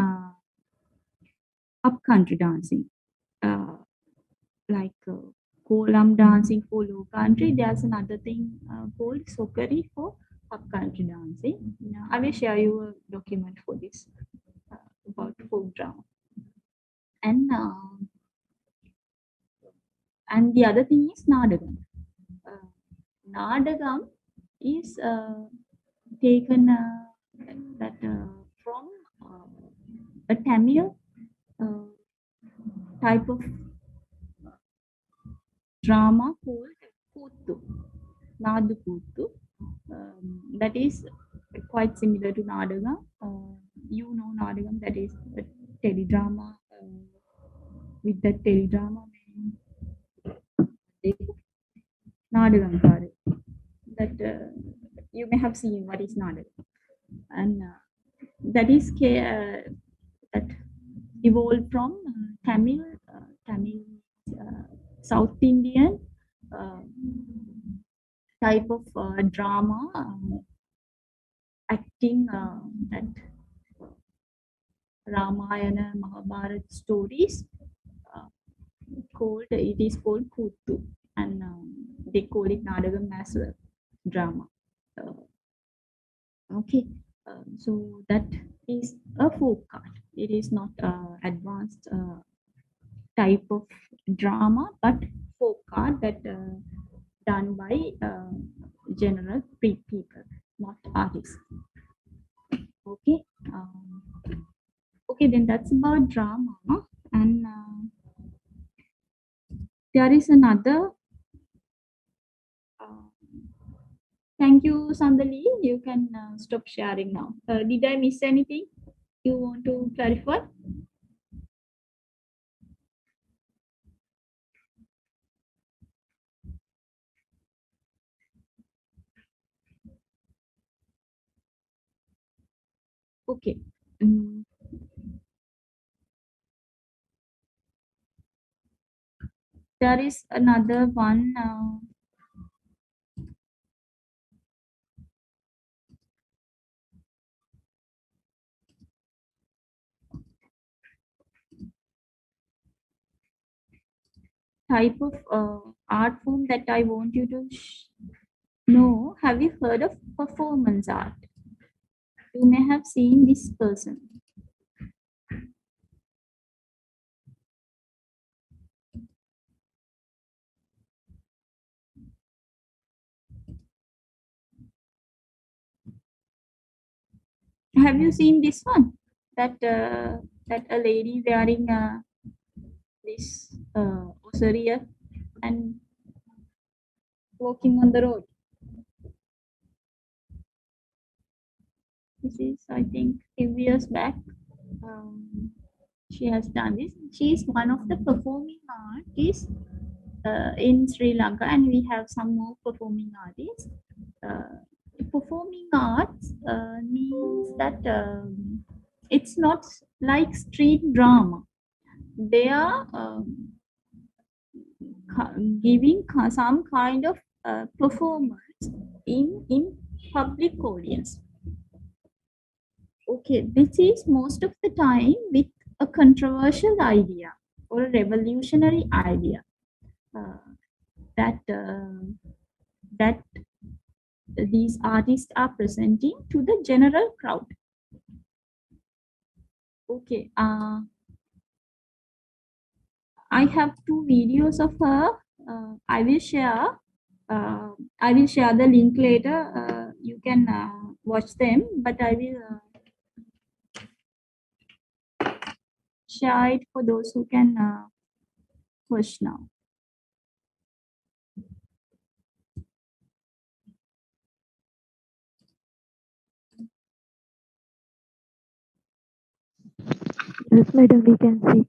upcountry dancing, like kolam dancing for low country. There's another thing called Sokari for upcountry dancing. Now, I will share you a document for this about folk drama. And the other thing is Nadagam. Nadagam is taken that from a Tamil type of drama called Kuttu. Aduputtu. That is quite similar to Nadagam. You know Nadagam, that is a teledrama. With the teledrama, Nadagam, that you may have seen what is Nadagam, and that is that evolved from Tamil South Indian type of drama, acting that Ramayana, Mahabharata stories. It is called Kuttu, and they call it Nadagam as well, drama. Okay, so that is a folk art. It is not advanced type of drama, but folk art that done by general people, not artists. Okay, okay, then that's about drama, and there is another. Thank you, Sandali. You can stop sharing now. Did I miss anything you want to clarify? Okay. There is another one. Type of art form that I want you to know. Have you heard of performance art? You may have seen this person. Have you seen this one? That that a lady wearing this osariya and walking on the road. This is, I think, a few years back. She has done this. She is one of the performing artists in Sri Lanka, and we have some more performing artists. Performing arts means that it's not like street drama. They are giving some kind of performance in public audience. Okay, this is most of the time with a controversial idea or a revolutionary idea that these artists are presenting to the general crowd. Okay, I have 2 videos of her. I will share the link later. You can watch them, but I will share it for those who can watch now. Yes, madam, we can see.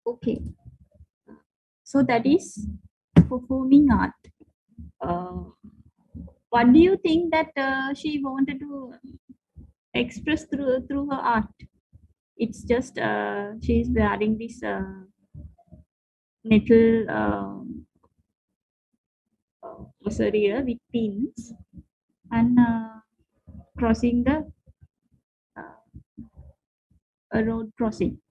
Okay. So that is performing art. What do you think that she wanted to express through her art? It's just she's wearing this metal brassiere with pins and crossing the a road crossing.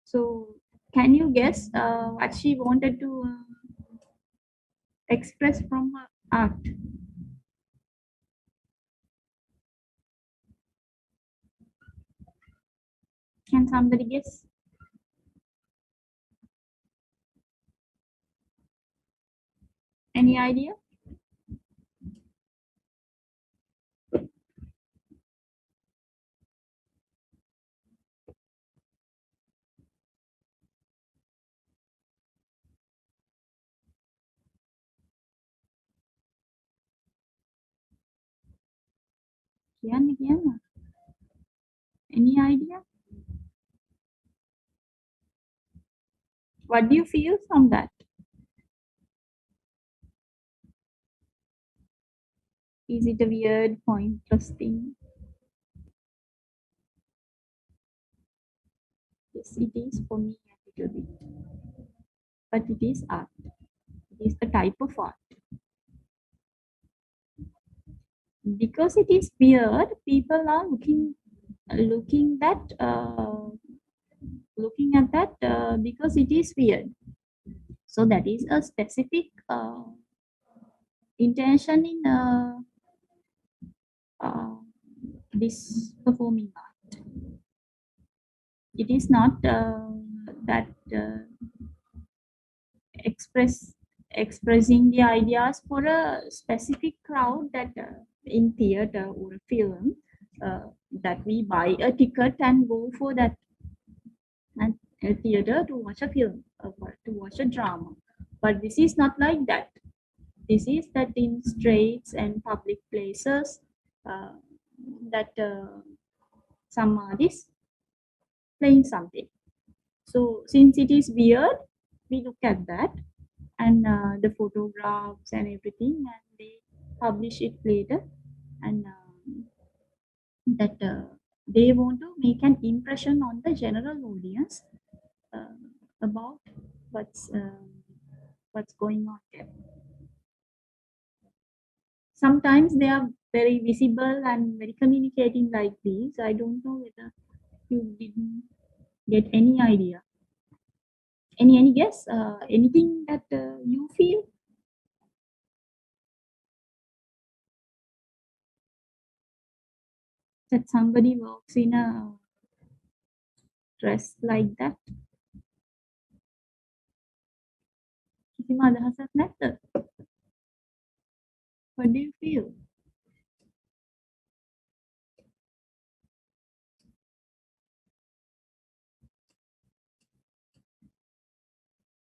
So can you guess what she wanted to express from her art? Can somebody guess? Any idea? කියන්න. Any idea? What do you feel from that? Is it a weird, pointless thing? Yes, it is for me a little bit. But it is art. It is a type of art. Because it is weird, people are looking at that because it is weird. So that is a specific intention in this performing art. It is not that expressing the ideas for a specific crowd that in theater or film that we buy a ticket and go for that and a theater to watch a film or to watch a drama. But this is not like that. This is that in streets and public places that some artists playing something. So since it is weird, we look at that and the photographs and everything, and they publish it later, and that they want to make an impression on the general audience about what's going on there. Sometimes they are very visible and very communicating like this. I don't know whether you didn't get any idea. Any guess? Anything that you feel? That somebody walks in a dress like that? කිසිම අදහසක් නැද්ද? What do you feel?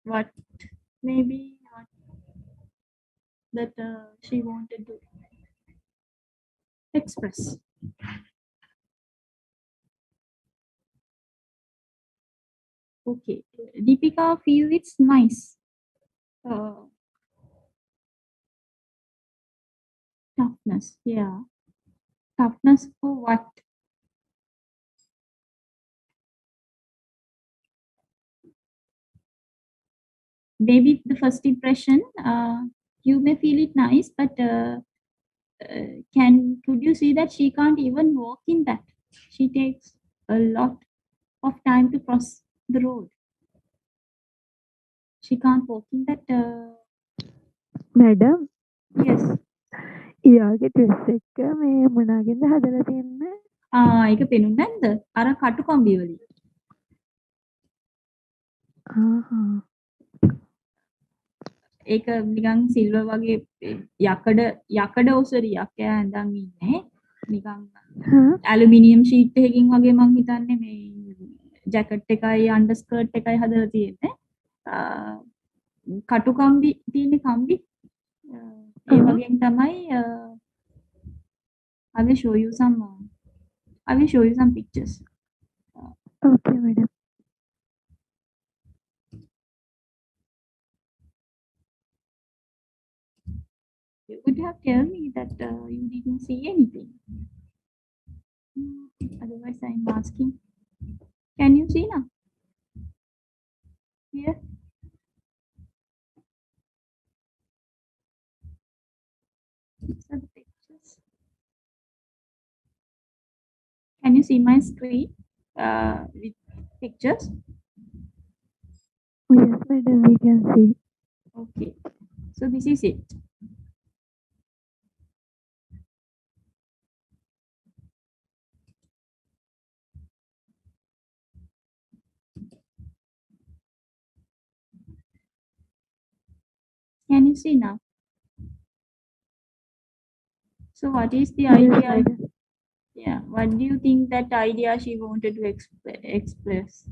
What maybe what that she wanted to express? Okay, Deepika feel it's nice. Toughness, yeah. Toughness for what? Maybe the first impression, you may feel it nice, but could you see that she can't even walk in that? She takes a lot of time to cross the road. She can't walk in that. Madam, Yes. ඊයාගේ dress එක මේ මොනාගෙන්ද හදලා තියෙන්නේ? ඒක පෙනුන්නේ නැද්ද? අර කටුකම්බි වලින්. ඒක නිකන් සිල්වර් වගේ යකඩ ඔසරියක් එයා ඇඳන් ඉන්නේ. නිකන් ඇලුමිනියම් ෂීට් එකකින් වගේ මං හිතන්නේ මේ ජැකට් එකයි අන්ඩර්ස්කර්ට් එකයි හදලා තියෙන්නේ. කටුකම්බි තියෙන කම්බි ඒ වගේම තමයි I will show you some pictures. Okay, madam. You would have told me that you didn't see anything. Otherwise, I'm asking. Can you see now? Here. So the pictures. Can you see my screen with pictures? Oh, yes, madam, we can see. Okay. So this is it. Can you see now? So what is the Yes, idea? madam. Yeah. What do you think that idea she wanted to express?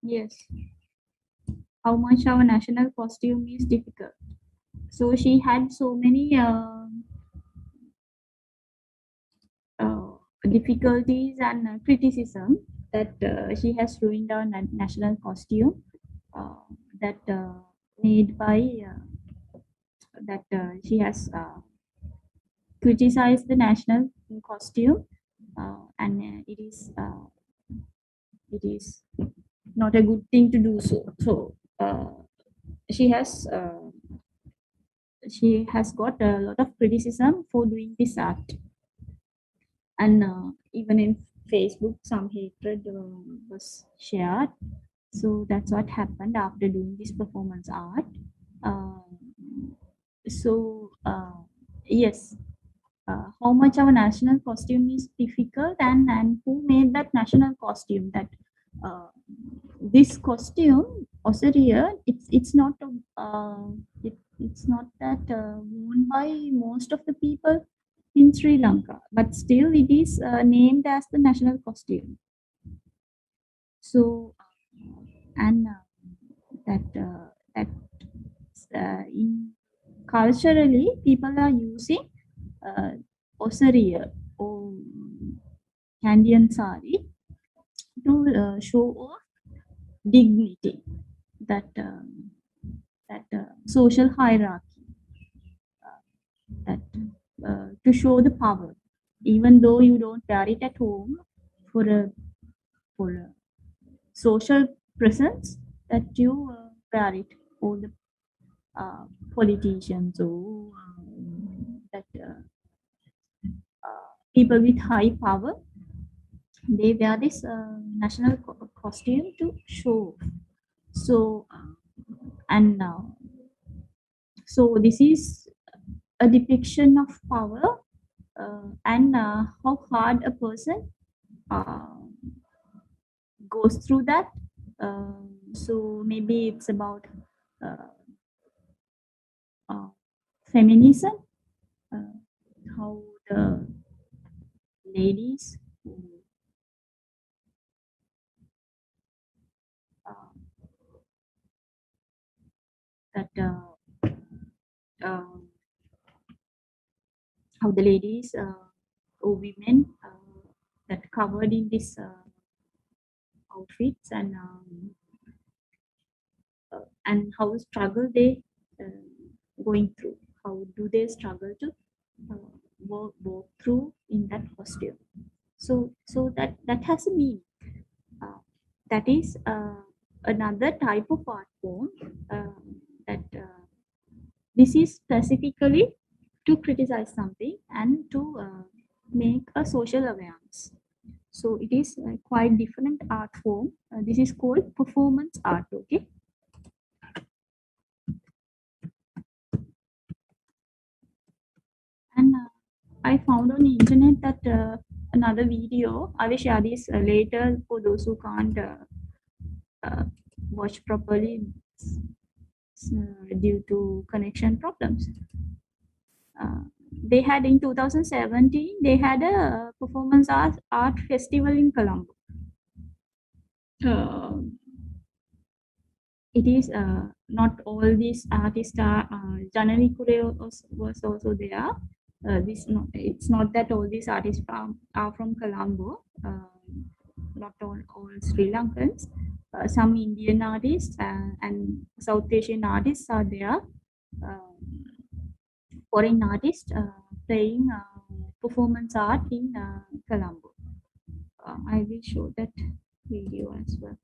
Yes. How much our national costume is difficult. So she had so many difficulties and criticism that she has ruined our national costume that made by that she has criticized the national costume and it is not a good thing to do so. So she has got a lot of criticism for doing this art, and even in Facebook some hatred was shared. So that's what happened after doing this performance art. So yes, how much our national costume is difficult, and who made that national costume, that this costume Osiriya, it's not it's not that worn by most of the people in Sri Lanka, but still it is named as the national costume. So and that in culturally people are using Osiriya or Candian sari to show off dignity, that social hierarchy, that to show the power, even though you don't wear it at home for a social presence, that you wear it for the politicians or that people with high power, they wear this national costume to show. So and so this is a depiction of power and how hard a person goes through that. So maybe it's about uh, feminism, how the ladies who that how the ladies or women that covered in this outfits, and how struggle they going through, how do they struggle to walk through in that costume. So that has a meaning. That is another type of art form that this is specifically to criticize something and to make a social awareness. So it is quite different art form. This is called performance art. Okay. And I found on the internet that another video. I will share this later for those who can't watch properly due to connection problems. They had in 2017, they had a performance art festival in Colombo. it is not all these artists are. Janani Kure was also there. It's not that all these artists are from Colombo. Not all Sri Lankans. Some Indian artists and South Asian artists are there. Foreign artists playing performance art in Colombo. I will show that video as well.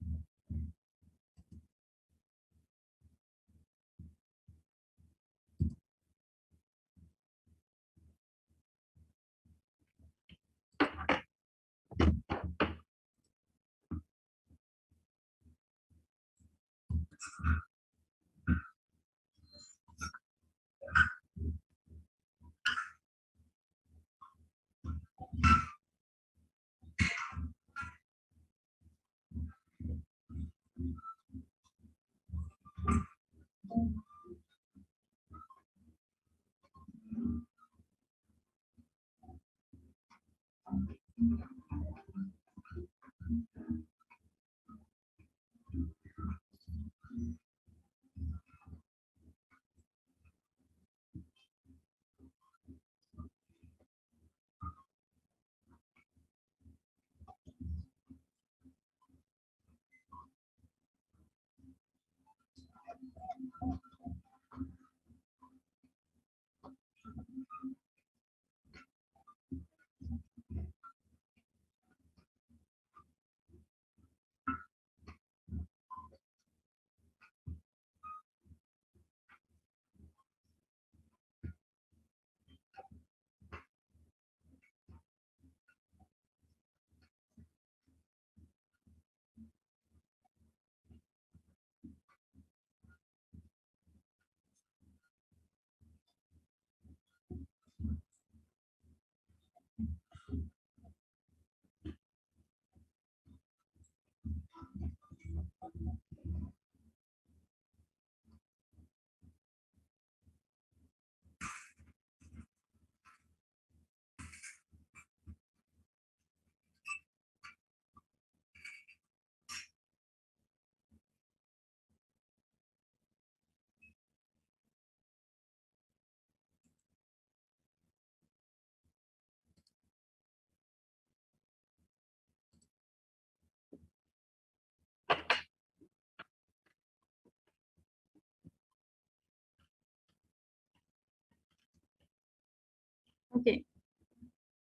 Okay,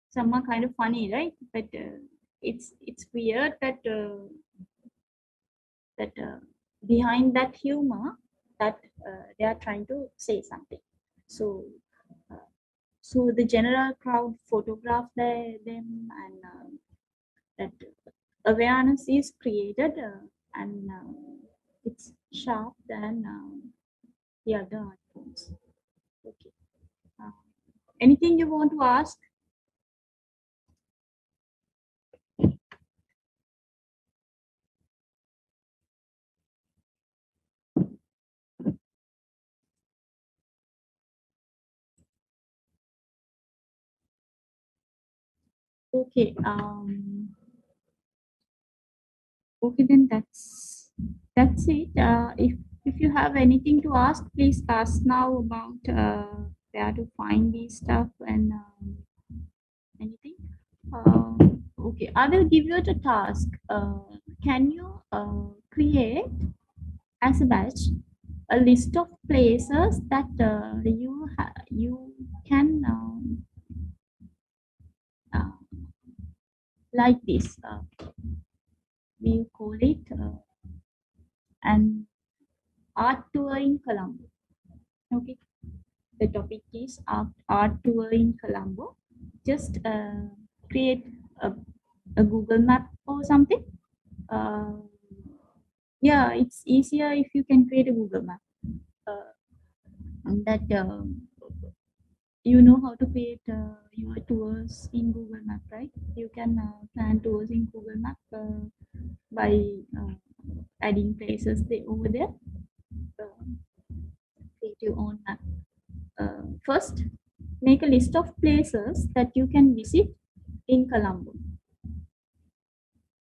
some are kind of funny, right? But it's weird that behind that humor, that they are trying to say something. So, so the general crowd photograph them, and that awareness is created, and it's sharp than the other art forms. Okay. Anything you want to ask? Okay. Okay, then that's it. If you have anything to ask, please ask now about where to find these stuff and anything. Okay, I will give you the task. Can you create as a batch a list of places that you can like this? We call it an art tour in Colombo. Okay, the topic is art tour in Colombo. Just create a Google map or something. Yeah, it's easier if you can create a Google map. That you know how to create your tours in Google Map, right? You can plan tours in Google Map by adding places over there. Create your own map. First, make a list of places that you can visit in Colombo.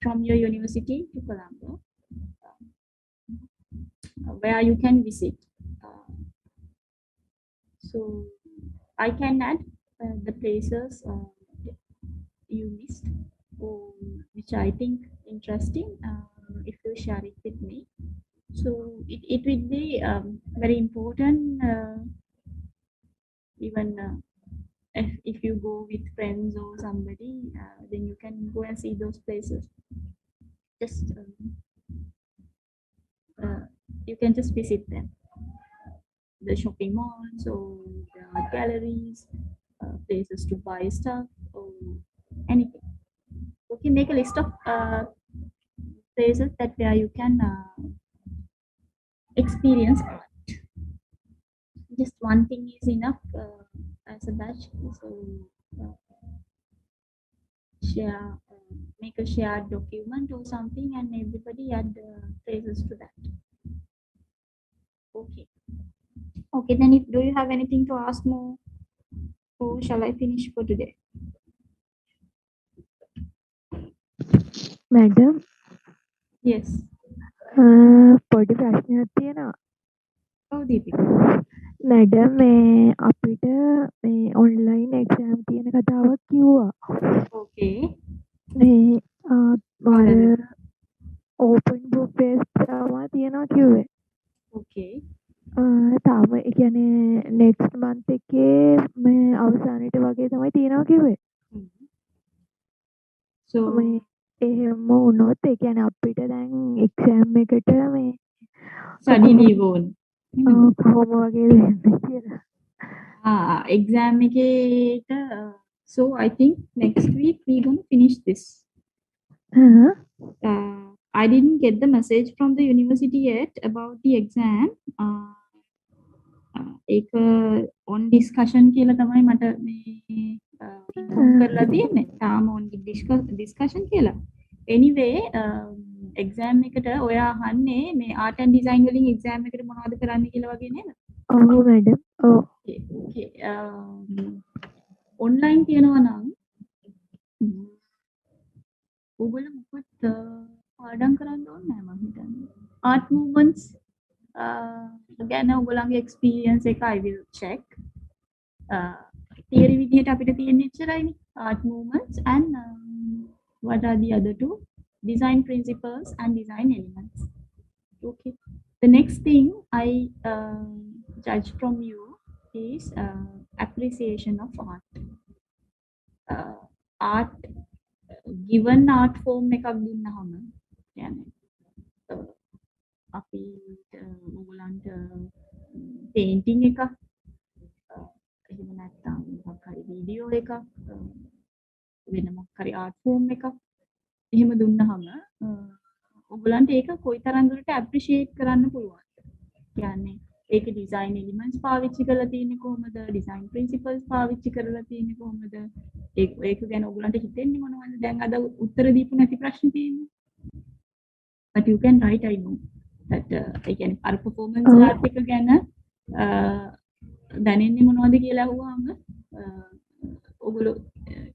From your university to Colombo. where you can visit. So I can add the places you missed, or which I think interesting, if you share it with me. So it will be very important, even if you go with friends or somebody, then you can go and see those places. Just you can just visit them, the shopping malls or the art galleries, places to buy stuff or anything. Okay, make a list of places that where you can experience art. Just one thing is enough as a batch. So share, make a shared document or something, and everybody add places to that. Okay. Okay, then do you have anything to ask more, or shall I finish for today? Madam, Yes. පොඩි ප්‍රශ්නයක් තියෙනවා. Oh, Deepika. Madam මේ අපිට මේ online exam තියෙන කතාවක් කිව්වා. Okay. මේ මම ඕපන් බුක් බේස් තමයි තියෙනවා කිව්වේ. Okay. තාම ඒ කියන්නේ නෙක්ස්ට් මන්ත් එකේ මේ අවසානයේට වගේ තමයි තියෙනවා කිව්වේ. So මේ එහෙම වුණොත් ඒ කියන්නේ අපිට දැන් එක්සෑම් එකට මේ study leave on. කොහොම වගේ වෙන්නේ කියලා. Exam eketa, so I think next week we're going to finish this. I didn't get the message from the university yet about the exam. Ek on discussion කියලා තමයි මට මේ inform කරලා තියෙන්නේ. තාම on discussion කියලා. Anyway, exam එකට ඔයා අහන්නේ මේ art and design වලින් exam එකට මොනවද කරන්න කියලා වගේ නේද? ඔව් මැඩම්. ඔව්. Okay. Online තියෙනවා නම් ඔයගොල්ලෝ මොකද පාඩම් කරන්න ඕනේ නැහැ මම හිතන්නේ. Art movements ගැන ඔයගොල්ලන්ගේ experience එක I will check. theory විදියට අපිට තියෙන එච්චරයිනේ. Art movements and what are the other two? Design principles and design elements. Okay. The next thing I judge from you is appreciation of art. Art, given art form එකක් දුන්නහම يعني අපි ඔයගලන්ට painting එකක් එහෙම නැත්නම් මොකක් හරි වීඩියෝ එකක් වෙන මොකක් හරි art form එකක් එහෙම දුන්නහම ඔයගලන්ට ඒක කොයිතරම් දුරට appreciate කරන්න පුළුවන්ද? කියන්නේ ඒකේ design elements පාවිච්චි කරලා තියෙන්නේ කොහොමද? design principles පාවිච්චි කරලා තියෙන්නේ කොහොමද? ඒක ගැන ඔයගලන්ට හිතෙන්නේ මොනවද? දැන් අද උත්තර දීපු නැති ප්‍රශ්න තියෙන්නේ. But you can write, I know that I can අර performance art එක ගැන දැනෙන්නේ මොනවද කියලා අහුවාම ඔයගොල්ලෝ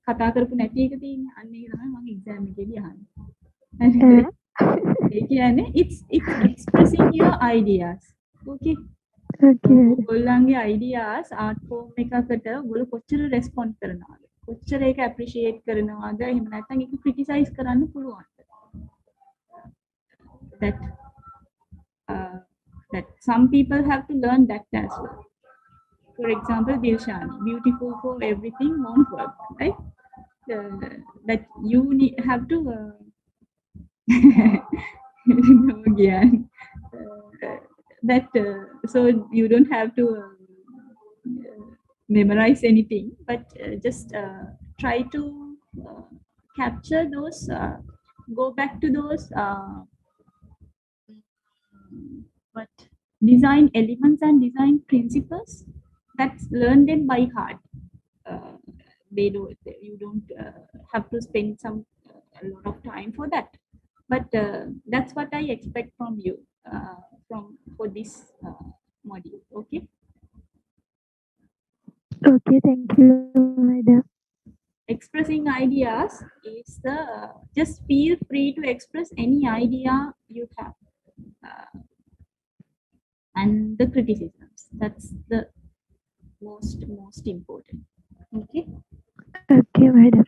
කතා කරපු නැති එක තියෙන්නේ. අන්න ඒක තමයි මම exam එකේදී අහන්නේ. ඒ කියන්නේ it's expressing your ideas. Okay. ඔයගොල්ලන්ගේ ideas art form එකකට ඔයගොල්ලෝ කොච්චර respond කරනවද? කොච්චර ඒක appreciate කරනවද? එහෙම නැත්නම් ඒක criticize කරන්න පුළුවන්ද? That some people have to learn that as well. For example, Dilshani, beautiful for everything won't work, right? That you have to no, again. So you don't have to memorize anything, but just try to capture those, go back to those design elements and design principles. That's learn them by heart. You don't have to spend a lot of time for that. But that's what I expect from you for this module. Okay. Okay, thank you, madam. Expressing ideas is just feel free to express any idea you have. and the criticisms. That's the most important. Okay. Okay, madam.